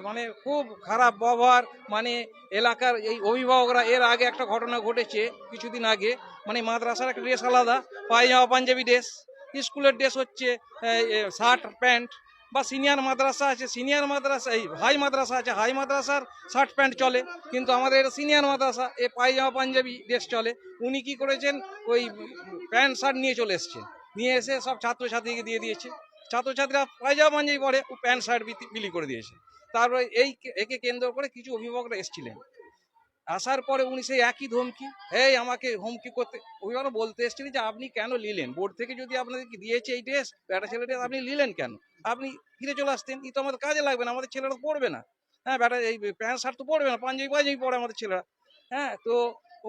[SPEAKER 17] মানে খুব খারাপ ব্যবহার। মানে এলাকার এই অভিভাবকরা, এর আগে একটা ঘটনা ঘটেছে কিছুদিন আগে, মানে মাদ্রাসার একটা ড্রেস আলাদা, পায়জামা পাঞ্জাবি ড্রেস, স্কুলের ড্রেস হচ্ছে শার্ট প্যান্ট, বা সিনিয়র মাদ্রাসা আছে, সিনিয়র মাদ্রাসা, এই হাই মাদ্রাসা আছে, হাই মাদ্রাসার শার্ট প্যান্ট চলে, কিন্তু আমাদের এটা সিনিয়র মাদ্রাসা, এ পায়জামা পাঞ্জাবি ড্রেস চলে। উনি কি করেছেন, ওই প্যান্ট শার্ট নিয়ে চলে এসছেন, নিয়ে এসে সব ছাত্রছাত্রীকে দিয়ে দিয়েছে, ছাত্রছাত্রীরা পায়জামা পাঞ্জাবি পরে ও প্যান্ট শার্ট বিলি করে দিয়েছে। তারপরে একে কেন্দ্র করে কিছু অভিভাবকরা এসেছিলেন, আসার পরে উনি সেই একই ধমকি, এই আমাকে হুমকি করতে, অভিভাবক বলতে এসেছিলেন যে আপনি কেন নিলেন, বোর্ড থেকে যদি আপনাদেরকে দিয়েছে এই ড্রেস, একটা ছেলে ড্রেস, আপনি নিলেন কেন? আপনি ফিরে চলে আসতেন, ই তো আমাদের কাজে লাগবে না, আমাদের ছেলেরা তো পড়বে না। হ্যাঁ, ব্যাটা এই প্যান্ট শার্ট তো পড়বে না, পাঞ্জাবি পড়ে আমাদের ছেলেরা। হ্যাঁ, তো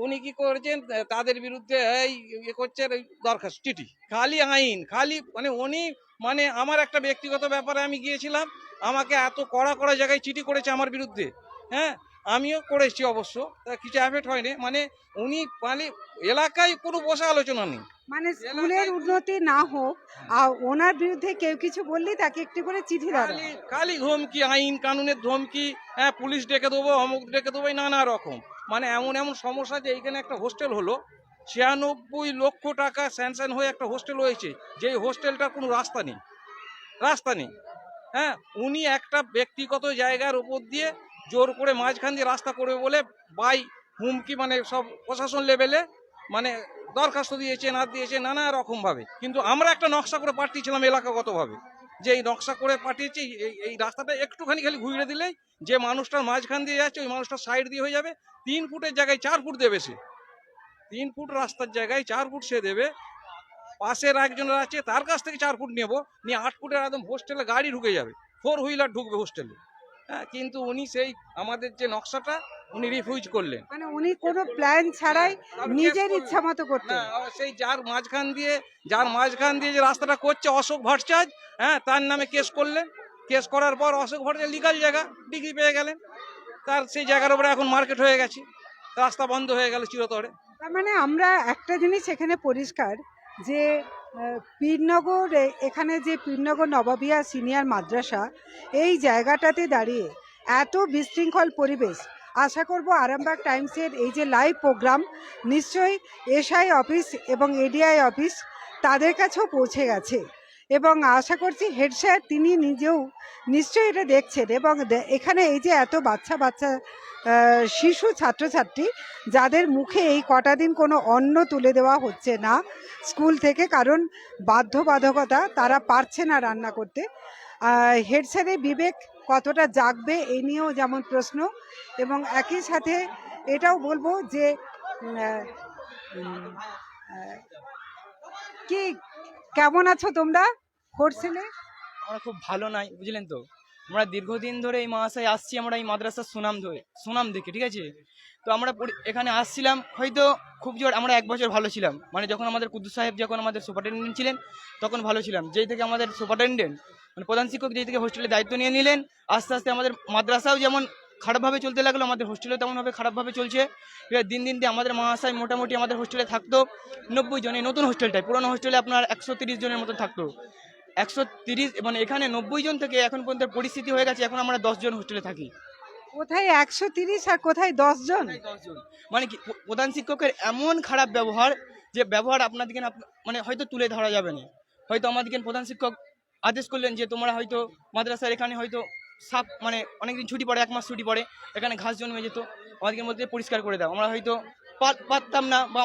[SPEAKER 17] উনি কি করেছেন, তাদের বিরুদ্ধে এই ইয়ে করছেন, এই দরখাস্ত চিঠি, খালি আইন, খালি মানে উনি মানে আমার একটা ব্যক্তিগত ব্যাপারে আমি গিয়েছিলাম, আমাকে এত কড়া কড়া জায়গায় চিঠি করেছে আমার বিরুদ্ধে। হ্যাঁ, আমিও করেছি অবশ্য, তা কিছু অ্যাফেক্ট হয়নি। মানে উনি মানে এলাকায় কোনো বসে আলোচনা নেই।
[SPEAKER 1] মানে স্কুলের উন্নতি না হোক আর ওনার বিরুদ্ধে কেউ কিছু বললেই তাকে একটি করে চিঠি দেওয়া
[SPEAKER 17] খালি খালি ধমকি, আইন কানুনের ধমকি, হ্যাঁ পুলিশ ডেকে দেবো, অমুক ডেকে দেবো, নানা রকম। মানে এমন এমন সমস্যা যে এইখানে একটা হোস্টেল হলো, 96 লক্ষ টাকা স্যাংশন হয়ে একটা হোস্টেল হয়েছে, যেই হোস্টেলটার কোনো রাস্তা নেই, রাস্তা নেই। হ্যাঁ, উনি একটা ব্যক্তিগত জায়গার উপর দিয়ে জোর করে মাঝখান দিয়ে রাস্তা করবে বলে বাই হুমকি, মানে সব প্রশাসন লেভেলে মানে দরখাস্ত দিয়েছে, না দিয়েছে নানা রকমভাবে। কিন্তু আমরা একটা নকশা করে পাঠিয়েছিলাম এলাকাগতভাবে, যে এই নকশা করে পাঠিয়েছি, এই রাস্তাটা একটুখানি খালি ঘুরে দিলেই যে মানুষটার মাঝখান দিয়ে যাচ্ছে ওই মানুষটার সাইড দিয়ে হয়ে যাবে। 3 ফুটের জায়গায় 4 ফুট দেবে সে, 3 ফুট রাস্তার জায়গায় 4 ফুট সে দেবে। পাশের একজনের আছে, তার কাছ থেকে 4 ফুট নেবো, নিয়ে 8 ফুটের একদম হোস্টেলে গাড়ি ঢুকে যাবে, 4 হুইলার ঢুকবে হোস্টেলে। হ্যাঁ, কিন্তু উনি সেই আমাদের যে নকশাটা উনি রিফিউজ করলেন।
[SPEAKER 1] মানে উনি কোনো প্ল্যান ছাড়াই নিজের ইচ্ছা মতো করতেন।
[SPEAKER 17] সেই যার মাঝখান দিয়ে যে রাস্তাটা করছে অশোক ভট্টাচার্য, হ্যাঁ তার নামে কেস করলেন। কেস করার পর অশোক ভট্টাচার্য লিগাল জায়গা ডিগ্রি পেয়ে গেলেন, তার সেই জায়গার উপরে এখন মার্কেট হয়ে গেছে, রাস্তা বন্ধ হয়ে গেল চিরতরে।
[SPEAKER 1] তার মানে আমরা একটা জিনিস এখানে পরিষ্কার যে পীরনগর, এখানে যে পীরনগর নবাবিয়া সিনিয়র মাদ্রাসা, এই জায়গাটাতে দাঁড়িয়ে এত বিশৃঙ্খল পরিবেশ, আশা করব আরামবাগ টাইমসের এই যে লাইভ প্রোগ্রাম নিশ্চয়ই এসআই অফিস এবং এডিআই অফিস তাদের কাছেও পৌঁছে গেছে, এবং আশা করছি হেড স্যার তিনি নিজেও নিশ্চয়ই এটা দেখছেন। এবং এখানে এই যে এত বাচ্চা বাচ্চা শিশু ছাত্রছাত্রী যাদের মুখে এই কটা দিন কোনো অন্ন তুলে দেওয়া হচ্ছে না স্কুল থেকে, কারণ বাধ্যবাধকতা, তারা পারছে না রান্না করতে, হেড স্যারের বিবেক কতটা জাগবে এই নিয়েও যেমন প্রশ্ন। এবং একই সাথে এটাও বলবো যে কি কেমন আছো তোমরা হোস্টেলে?
[SPEAKER 18] আমরা খুব ভালো নাই, বুঝলেন তো। আমরা দীর্ঘদিন ধরে এই মাদ্রাসায় আসছি, আমরা এই মাদ্রাসার সুনাম দেখে, ঠিক আছে। তো আমরা এখানে আসছিলাম হয়তো খুব জোর, আমরা 1 বছর ভালো ছিলাম, মানে যখন আমাদের কুদ্দুস সাহেব যখন আমাদের সুপারিনটেন্ডেন্ট ছিলেন তখন ভালো ছিলাম। যেই থেকে আমাদের সুপারিনটেন্ডেন্ট মানে প্রধান শিক্ষক যেই থেকে হোস্টেলের দায়িত্ব নিয়ে নিলেন, আস্তে আস্তে আমাদের মাদ্রাসাও যেমন খারাপভাবে চলতে লাগলো, আমাদের হোস্টেলেও তেমনভাবে খারাপভাবে চলছে। দিন দিন দিয়ে আমাদের মাদ্রাসায় মোটামুটি আমাদের হোস্টেলে থাকতো 90 জন, এই নতুন হোস্টেলটায়, পুরোনো হোস্টেলে আপনার 130 জনের মতো থাকতো। 130 মানে এখানে 90 জন থেকে এখন পর্যন্ত পরিস্থিতি হয়ে গেছে এখন আমরা 10 জন হোস্টেলে থাকি।
[SPEAKER 1] কোথায় 130 আর কোথায় 10 জন?
[SPEAKER 18] মানে কি প্রধান শিক্ষকের এমন খারাপ ব্যবহার, যে ব্যবহার আপনাদেরকে মানে হয়তো তুলে ধরা যাবে না। হয়তো আমাদেরকে প্রধান শিক্ষক আদেশ করলেন যে তোমরা হয়তো মাদ্রাসার এখানে হয়তো সাপ মানে অনেকদিন ছুটি পড়ে, 1 মাস ছুটি পড়ে, এখানে ঘাস জন্মে যেত, আমাদেরকে মধ্যে পরিষ্কার করে দাও। আমরা হয়তো পারতাম না, বা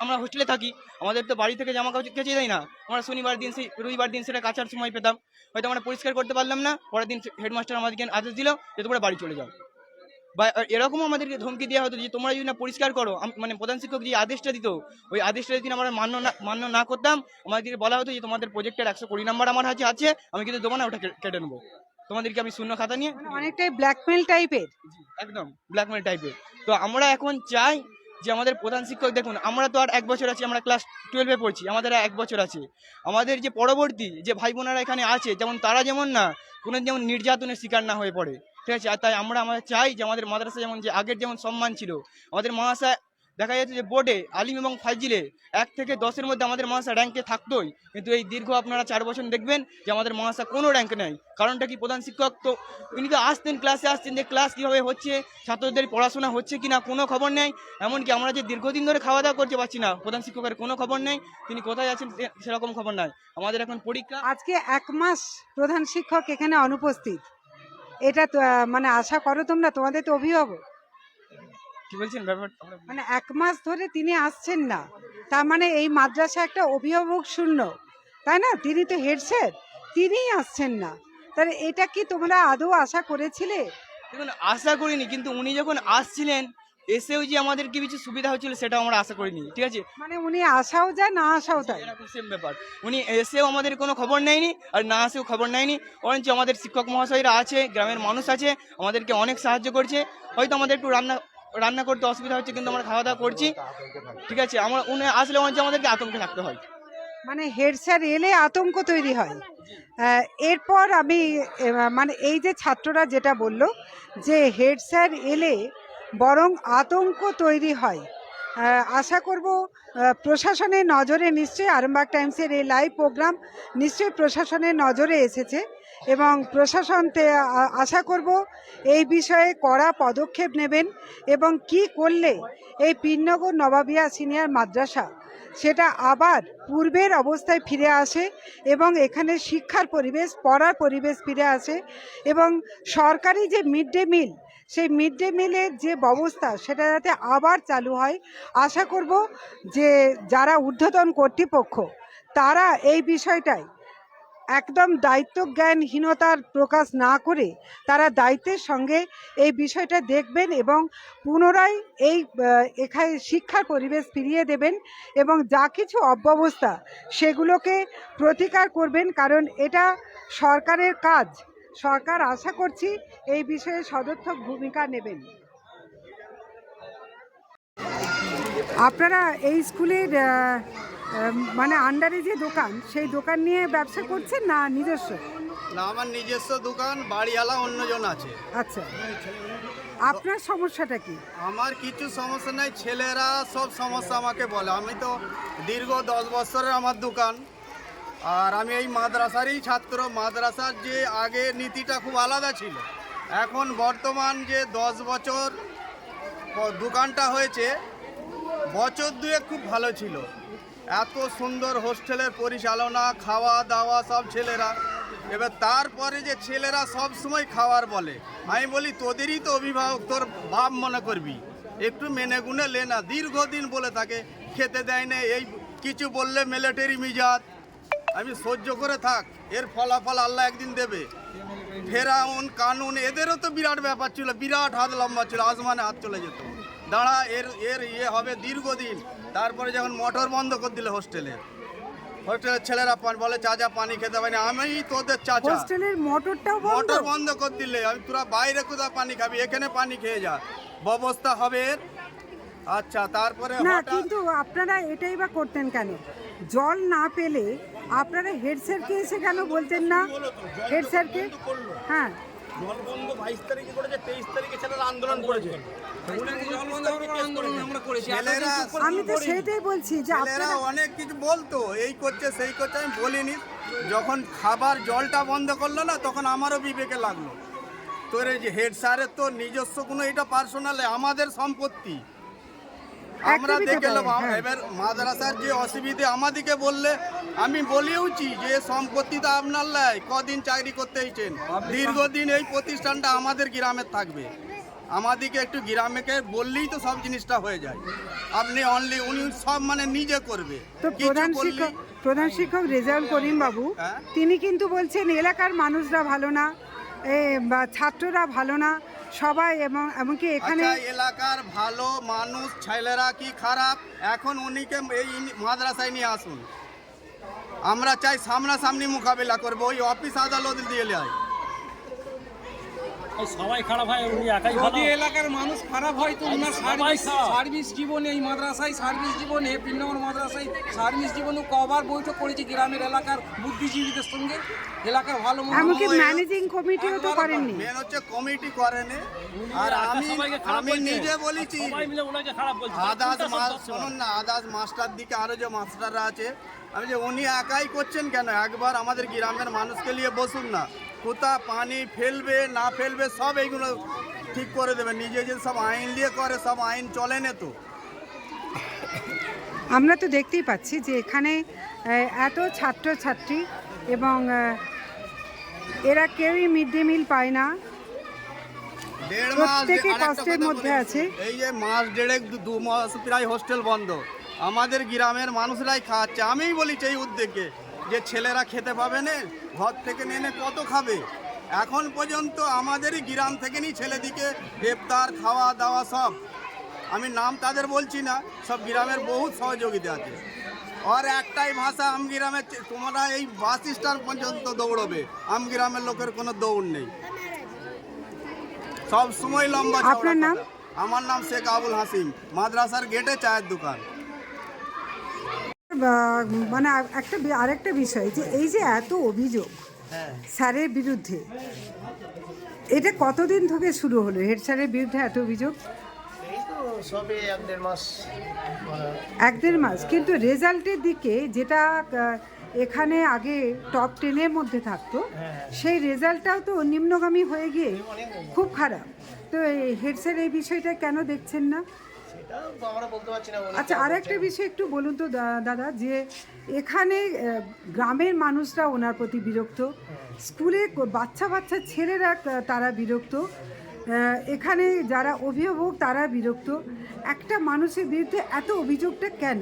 [SPEAKER 18] আমরা হোস্টেলে থাকি, আমাদের তো বাড়ি থেকে জামা কাপড় কেচে দেয় না, আমরা শনিবার দিন রবিবার দিন সেটা কাচার সময় পেতাম, হয়তো আমরা পরিষ্কার করতে পারলাম না, পরের দিন হেডমাস্টার আমাদেরকে আদেশ দিল যে তোমরা বাড়ি চলে যাও। বা এরকমও আমাদেরকে ধমকি দেওয়া হতো যে তোমরা যদি না পরিষ্কার করো, মানে প্রধান শিক্ষক যে আদেশটা দিত ওই আদেশটা যদি আমরা মান্য না করতাম, আমাদেরকে বলা হতো যে তোমাদের প্রজেক্টের 120 নাম্বার আমার কাছে আছে, আমি কিন্তু দেবো না, ওটা কেটে নেবো, তোমাদেরকে আমি শূন্য খাতা নিয়ে।
[SPEAKER 1] অনেকটাই ব্ল্যাকমেল টাইপের।
[SPEAKER 18] একদম ব্ল্যাকমেল টাইপের। তো আমরা এখন চাই যে আমাদের প্রধান শিক্ষক, দেখুন আমরা তো আর 1 বছর আছি, আমরা ক্লাস 12-এ পড়ছি, আমাদের আর 1 বছর আছে, আমাদের যে পরবর্তী যে ভাই বোনেরা এখানে আছে যেমন তারা যেমন না কোনো যেমন নির্যাতনের শিকার না হয়ে পড়ে, ঠিক আছে। আর তাই আমাদের চাই যে আমাদের মাদ্রাসা যেমন যে আগের যেমন সম্মান ছিল, আমাদের মাদ্রাসা দেখা যাচ্ছে যে বোর্ডে আলিম এবং ফাজিলে 1 থেকে 10-এর মধ্যে আমাদের মাদ্রাসা র্যাঙ্কে থাকতোই, কিন্তু এই দীর্ঘ আপনারা 4 বছর দেখবেন যে আমাদের মাদ্রাসা কোনো র্যাঙ্ক নেই। কারণটা কি, প্রধান শিক্ষক তো উনি তো আসতেন, ক্লাসে আসতেন, যে ক্লাস কীভাবে হচ্ছে, ছাত্রদের পড়াশোনা হচ্ছে কি না কোনো খবর নেই। এমনকি আমরা যে দীর্ঘদিন ধরে খাওয়া দাওয়া করতে পারছি না, প্রধান শিক্ষকের কোনো খবর নেই, তিনি কোথায় আছেন সেরকম খবর নাই। আমাদের এখন পরীক্ষা,
[SPEAKER 1] আজকে 1 মাস প্রধান শিক্ষক এখানে অনুপস্থিত, এটা মানে আশা করো তোমরা, তোমাদের তো অভিভাবক,
[SPEAKER 18] কি বলছেন ব্যাপার,
[SPEAKER 1] মানে 1 মাস ধরে তিনি আসছেন না, তার মানে এই মাদ্রাসা একটা অভিভাবক শূন্য, তাই না? তিনি তো হেড স্যার, তিনিই আসছেন না, তাহলে এটা কি তোমরা আদৌ আশা করেছিলে?
[SPEAKER 18] দেখুন আশা করিনি, কিন্তু উনি যখন আসছিলেন এসেও যে আমাদেরকে কিছু সুবিধা হচ্ছিল সেটাও আমরা আশা করিনি, ঠিক আছে।
[SPEAKER 1] মানে উনি আসাও যায় না আসাও তাই।
[SPEAKER 18] এরকম সেম ব্যাপার, উনি এসেও আমাদের কোনো খবর নেয়নি আর না আসেও খবর নেয়নি, বরঞ্চ আমাদের শিক্ষক মহাশয়রা আছে, গ্রামের মানুষ আছে, আমাদেরকে অনেক সাহায্য করছে। হয়তো আমাদের একটু রান্না করতে অসুবিধা হচ্ছে, কিন্তু আমরা খাওয়া দাওয়া করছি, ঠিক আছে। আমরা উনি আসলে বরঞ্চ আমাদেরকে আতঙ্কে থাকতে হয়।
[SPEAKER 1] মানে হেড স্যার এলে আতঙ্ক তৈরি হয়। এরপর আমি মানে এই যে ছাত্ররা যেটা বলল যে হেড স্যার এলে বরং আতঙ্ক তৈরি হয়, আশা করব প্রশাসনের নজরে নিশ্চয়ই আরামবাগ টাইমসের এই লাইভ প্রোগ্রাম নিশ্চয়ই প্রশাসনের নজরে এসেছে এবং প্রশাসন আশা করব এই বিষয়ে কড়া পদক্ষেপ নেবেন এবং কি করলে এই পীরনগর নবাবিয়া সিনিয়র মাদ্রাসা সেটা আবার পূর্বের অবস্থায় ফিরে আসে এবং এখানে শিক্ষার পরিবেশ, পড়ার পরিবেশ ফিরে আসে এবং সরকারি যে মিড ডে মিল, সেই মিড ডে মিলের যে ব্যবস্থা সেটা যাতে আবার চালু হয়। আশা করব যে যারা ঊর্ধ্বতন কর্তৃপক্ষ তারা এই বিষয়টায় একদম দায়িত্বজ্ঞানহীনতার প্রকাশ না করে তারা দায়িত্বের সঙ্গে এই বিষয়টা দেখবেন এবং পুনরায় এই এখানে শিক্ষার পরিবেশ ফিরিয়ে দেবেন এবং যা কিছু অব্যবস্থা সেগুলোকে প্রতিকার করবেন, কারণ এটা সরকারের কাজ। সরকার আশা করছি এই বিষয়ে সদর্থক ভূমিকা নেবেন। আপনারা এই স্কুলের মানে আন্ডারে যে দোকান, সেই দোকান নিয়ে ব্যবসা করছেন না নিজস্ব?
[SPEAKER 19] না, আমার নিজস্ব দোকান, বাড়িওয়ালা অন্যজন আছে।
[SPEAKER 1] আচ্ছা, আপনার সমস্যাটা কি?
[SPEAKER 19] আমার কিছু সমস্যা নাই, ছেলেরা সব সমস্যা আমাকে বলে। আমি তো দীর্ঘ 10 বছরের আমার দোকান, আর আমি এই মাদ্রাসারই ছাত্র। মাদ্রাসার যে আগে নীতিটা খুব আলাদা ছিল, এখন বর্তমান যে 10 বছর দোকানটা হয়েছে, বছর দুয়েক খুব ভালো ছিল। এত সুন্দর হোস্টেলের পরিচালনা, খাওয়া দাওয়া সব ছেলেরা। এবার তারপরে যে ছেলেরা সব সময় খাওয়ার বলে, আমি বলি তোদেরই তো অভিভাবক, তোর বাপ মনে করবি, একটু মেনে গুনে লে না। দীর্ঘদিন বলে থাকে খেতে দেয় না, এই কিছু বললে মিলিটারি মিজাজ, আমি সহ্য করে থাক, এর ফলাফল আল্লাহ একদিন দেবে। ফেরাউন কানুন এদেরও তো বিরাট ব্যাপার ছিল, বিরাট হাত লম্বা ছিল, আসমানে হাত চলে যেত। দাঁড়া, এর ইয়ে হবে দীর্ঘদিন। তারপরে যখন মোটর বন্ধ করে দিলে হোস্টেলের ছেলেরা বলে চাচা পানি খেতে পারি না, আমি তোদের চাচা।
[SPEAKER 1] হোস্টেলের মোটরটাও
[SPEAKER 19] মোটর বন্ধ করে দিলে আমি তোরা বাইরে কোথায় পানি খাবি, এখানে পানি খেয়ে যা, ব্যবস্থা হবে এর। আচ্ছা, তারপরে
[SPEAKER 1] না, কিন্তু আপনারা এটাই বা করতেন কেন? জল না পেলে আপনারা হেড স্যারকে এসে কেন বলতেন না? হেড স্যারকে, হ্যাঁ,
[SPEAKER 19] জল বন্ধ 22 তারিখে করেছে, 23 তারিখে ছেলেরা আন্দোলন করেছে।
[SPEAKER 1] আমি তো সেটাই বলছি যে
[SPEAKER 19] আপনারা অনেক কিছু বলতো, এই করছে সেই করছে, আমি বলিনি। যখন খাবার জলটা বন্ধ করলো না, তখন আমারও বিবেকে লাগলো, তোর এই যে হেড স্যারের তো নিজস্ব কোনো, এটা পার্সোনালে আমাদের সম্পত্তি, আমরা দেখে নেব। এবার মাদ্রাসার যে অসুবিধে আমাদেরকে বললে, আমি বলেওছি যে সম্পত্তিটা আপনার লাই, কদিন চাকরি করতে হয়েছেন, দীর্ঘদিন এই প্রতিষ্ঠানটা আমাদের গ্রামে থাকবে। আমাদেরকে একটু গ্রামেকে বললেই তো সব জিনিসটা হয়ে যায়। আপনি অনলি উনি সব মানে নিজে করবে।
[SPEAKER 1] তো প্রধান শিক্ষক রেজাউল করিম বাবু তিনি কিন্তু বলছেন এলাকার মানুষরা ভালো না, ছাত্ররা ভালো না, সবাই, এবং এমনকি এখানে
[SPEAKER 19] এলাকার ভালো মানুষ ছেলেরা কি খারাপ, এখন উনিকে এই মাদ্রাসায় নিয়ে আসুন। আমরা চাই সামনাসামনি মোকাবিলা করবো, ওই অফিস আদালত দিয়ে নেয়।
[SPEAKER 20] সবাই খারাপ হয়, উনি একাই ভালো। যদি এলাকার মানুষ খারাপ হয় তো ওনার সার্ভিস জীবনে, এই মাদ্রাসায় সার্ভিস জীবনে, পীরনগর মাদ্রাসায় সার্ভিস জীবনে কবার বৈঠক করেছি গ্রামের এলাকার বুদ্ধিজীবীদের সঙ্গে, এলাকার ভালো
[SPEAKER 1] এমনকি ম্যানেজিং কমিটিও তো করেননি।
[SPEAKER 19] মেন হচ্ছে কমিটি করেনি। আর আমি নিজে বলেছি, শুনুন না, আদাস মাস্টার দিকে আরো যে মাস্টাররা আছে, আমি যে উনি একাই করছেন কেন, একবার আমাদের গ্রামের মানুষকে নিয়ে বসুন না, কোথা পানি ফেলবে না ফেলবে সব এইগুলো ঠিক করে দেবে। নিজে যে সব আইন দিয়ে করে, সব আইন চলে না তো।
[SPEAKER 1] আমরা তো দেখতেই পাচ্ছি যে এখানে এত ছাত্রছাত্রী এবং এরা কেউই মিড ডে মিল পায় না, প্রত্যেকে কষ্টের মধ্যে আছে।
[SPEAKER 19] এই যে মাস দেড়েক 2 মাস প্রায় হোস্টেল বন্ধ, আমাদের গ্রামের মানুষরাই খাওয়াচ্ছে। আমিই বলেছি এই উদ্যোগে যে ছেলেরা খেতে পাবে না, ঘর থেকে নেনে কত খাবে। এখন পর্যন্ত আমাদেরই গ্রাম থেকে নিয়ে ছেলেদিকে ইফতার খাওয়া দাওয়া সব আমি নাম তাদের বলছি না, সব গ্রামের বহুত সহযোগিতা আছে। আর একটাই ভাষা, আমগ্রামে তোমরা এই বাস স্ট্যান্ড পর্যন্ত দৌড়বে, আমগ্রামের লোকের কোনো দৌড় নেই, সব সময় লম্বা।
[SPEAKER 1] আপনার নাম?
[SPEAKER 19] আমার নাম শেখ আবুল হাসিম, মাদ্রাসার গেটে চায়ের দোকান।
[SPEAKER 1] মানে আরেকটা বিষয় যে এই যে এত অভিযোগ স্যারের বিরুদ্ধে, এটা কতদিন থেকে শুরু হলো হেড স্যারের বিরুদ্ধে এত অভিযোগ?
[SPEAKER 14] এই তো সবে 1-1.5 মাস।
[SPEAKER 1] 1-1.5 মাস, কিন্তু রেজাল্টের দিকে যেটা এখানে আগে টপ 10-এর মধ্যে থাকতো, সেই রেজাল্টটাও তো নিম্নগামী হয়ে গিয়ে খুব খারাপ। তো হেড স্যার এই বিষয়টা কেন দেখছেন না?
[SPEAKER 14] সেটা তো আমরা বলতে পারছি না।
[SPEAKER 1] আচ্ছা, আর একটা বিষয় একটু বলুন তো দাদা, যে এখানে গ্রামের মানুষরা ওনার প্রতি বিরক্ত, স্কুলে বাচ্চা ছেলেরা তারা বিরক্ত, এখানে যারা অভিভাবক তারা বিরক্ত। একটা মানুষের বিরুদ্ধে এত অভিযোগটা কেন?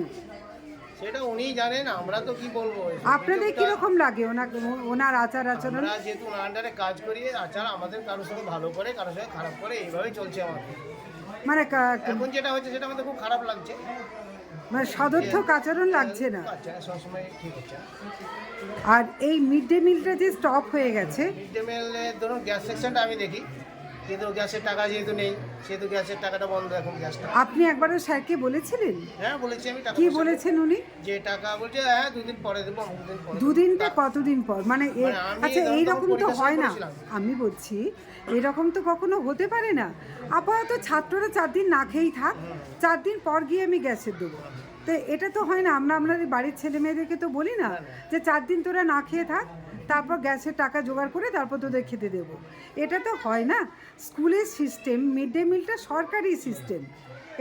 [SPEAKER 14] সেটা উনিই জানেন, আমরা তো কি বলবো।
[SPEAKER 1] আপনাদের কিরকম লাগে ওনার আচার আচরণ?
[SPEAKER 14] আমরা যেহেতু ওনার আন্ডারে কাজ করি, আচার আমাদের কারোর সঙ্গে ভালো করে কারোর সঙ্গে খারাপ করে এইভাবেই চলছে আমাদের।
[SPEAKER 1] মানে
[SPEAKER 14] এখন যেটা হচ্ছে সেটা আমাদের খুব খারাপ লাগছে,
[SPEAKER 1] মানে সদর্থক আচরণ লাগছে না।
[SPEAKER 14] সবসময় ঠিক হচ্ছে।
[SPEAKER 1] আর এই মিড ডে মিলটা যে স্টপ হয়ে গেছে,
[SPEAKER 14] মিড ডে মিলে ধরুন গ্যাস সেকশনটা আমি দেখি, কিন্তু গ্যাসের টাকা যেহেতু নেই, সেহেতু গ্যাসের টাকাটা বন্ধ এখন গ্যাসটা।
[SPEAKER 1] আপনি একবারও স্যারকে বলেছিলেন?
[SPEAKER 14] হ্যাঁ বলেছি আমি। টাকা
[SPEAKER 1] কি বলেছেন উনি?
[SPEAKER 14] যে টাকা বলছে হ্যাঁ 2 দিন পরে দেবো।
[SPEAKER 1] 2 দিনটা কতদিন পর? মানে আচ্ছা, এইরকম তো হয় না। আমি বলছি এরকম তো কখনো হতে পারে না। আপাতত ছাত্ররা 4 দিন না খেয়েই থাক, 4 দিন পর গিয়ে আমি গ্যাসের দেবো। তো এটা তো হয় না। আমরা আপনাদের বাড়ির ছেলে মেয়েদেরকে তো বলি না যে 4 দিন তোরা না খেয়ে থাক, তারপর গ্যাসের টাকা জোগাড় করে তারপর তোদের খেতে দেবো। এটা তো হয় না। স্কুলের সিস্টেম, মিড ডে মিলটা সরকারি সিস্টেম,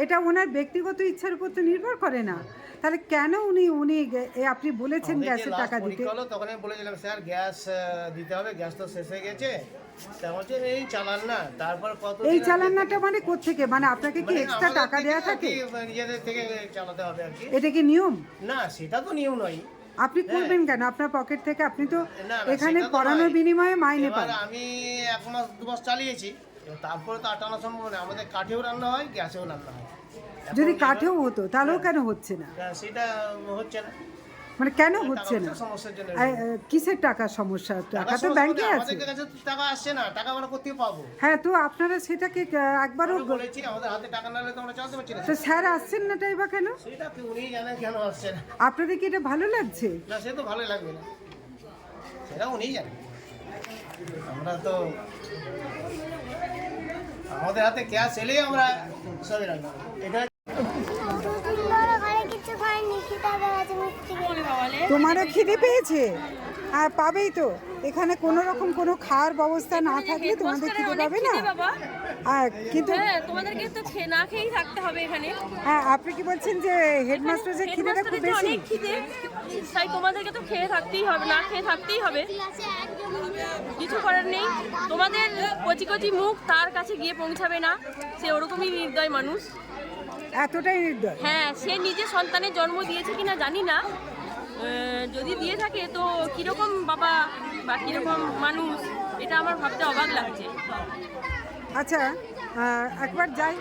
[SPEAKER 1] এটা ওনার ব্যক্তিগত ইচ্ছার উপর তো নির্ভর করে না। তাহলে কেন আপনি বলেছেন গ্যাসের টাকা দিতে?
[SPEAKER 14] তখন আমি বলেছিলাম স্যার গ্যাস দিতে হবে, গ্যাস তো শেষ হয়ে গেছে। এই চালান না, তারপর কত
[SPEAKER 1] এই চালানটা মানে কোত্থেকে? মানে আপনাকে কি এক্সট্রা টাকা দেওয়া থাকে?
[SPEAKER 14] নিজেদের থেকে চালাতে হবে আর কি।
[SPEAKER 1] এটা কি নিয়ম?
[SPEAKER 14] না, সেটা তো নিয়ম নয়।
[SPEAKER 1] আপনি করবেন কেন আপনার পকেট থেকে? আপনি তো এখানে পড়ানোর বিনিময়ে মাইনে পান।
[SPEAKER 14] আমি 1 মাস 2 মাস চালিয়েছি, তারপরে তো আটানো সম্ভব না। আমাদের কাঠেও রান্না হয়, গ্যাসেও রান্না হয়।
[SPEAKER 1] যদি কাঠেও হতো তাহলেও কেন হচ্ছে না?
[SPEAKER 14] সেটা হচ্ছে না।
[SPEAKER 1] মানে কেন হচ্ছে না? কিসের টাকার সমস্যা? টাকা তো ব্যাংকে আছে।
[SPEAKER 14] আমাদের কাছে টাকা আসছে না, টাকা আমরা কোথায় পাবো?
[SPEAKER 1] হ্যাঁ, তো আপনারা সেটাকে একবারও
[SPEAKER 14] বলেছি আমাদের হাতে টাকা না হলে তো আমরা চালাতে পারছি না।
[SPEAKER 1] তো স্যার আসছেন না তাই বা কেন?
[SPEAKER 14] সেটা কি উনিই জানেন কেন আসছে না।
[SPEAKER 1] আপনাদের কি এটা ভালো লাগছে?
[SPEAKER 14] না, সে তো ভালোই লাগবে না, সেটা উনিই জানেন। আমরা তো আমাদের হাতে ক্যাশ এলেই আমরা সবই রাখবো। এটা
[SPEAKER 1] তোমারও খিদে পেয়েছে? আর পাবেই তো। এখানে কোনো রকম কোনো খাওয়ার ব্যবস্থা না থাকলে তোমাদের খিদে পাবে না। কিন্তু
[SPEAKER 6] তোমাদেরকে তো না খেয়েই থাকতে হবে এখানে।
[SPEAKER 1] হ্যাঁ, আপনি কি বলছেন যে হেডমাস্টার যে খিদেটা খুব বেশি?
[SPEAKER 6] অনেক খিদে, তাই তোমাদেরকে তো খেয়ে থাকতেই হবে, না খেয়ে থাকতেই হবে, কিছু করার নেই। তোমাদের কচি কচি মুখ তার কাছে গিয়ে পৌঁছাবে না, সে ওরকমই নির্দয় মানুষ।
[SPEAKER 1] এতটাই নির্দয়?
[SPEAKER 6] হ্যাঁ, সে নিজে সন্তানের জন্ম দিয়েছে কিনা জানি না, যদি দিয়ে থাকে তো কিরকম বাবা বা কিরকম মানুষ, এটা আমার ভাবতে অবাক লাগছে।
[SPEAKER 1] আচ্ছা, একবার যাই।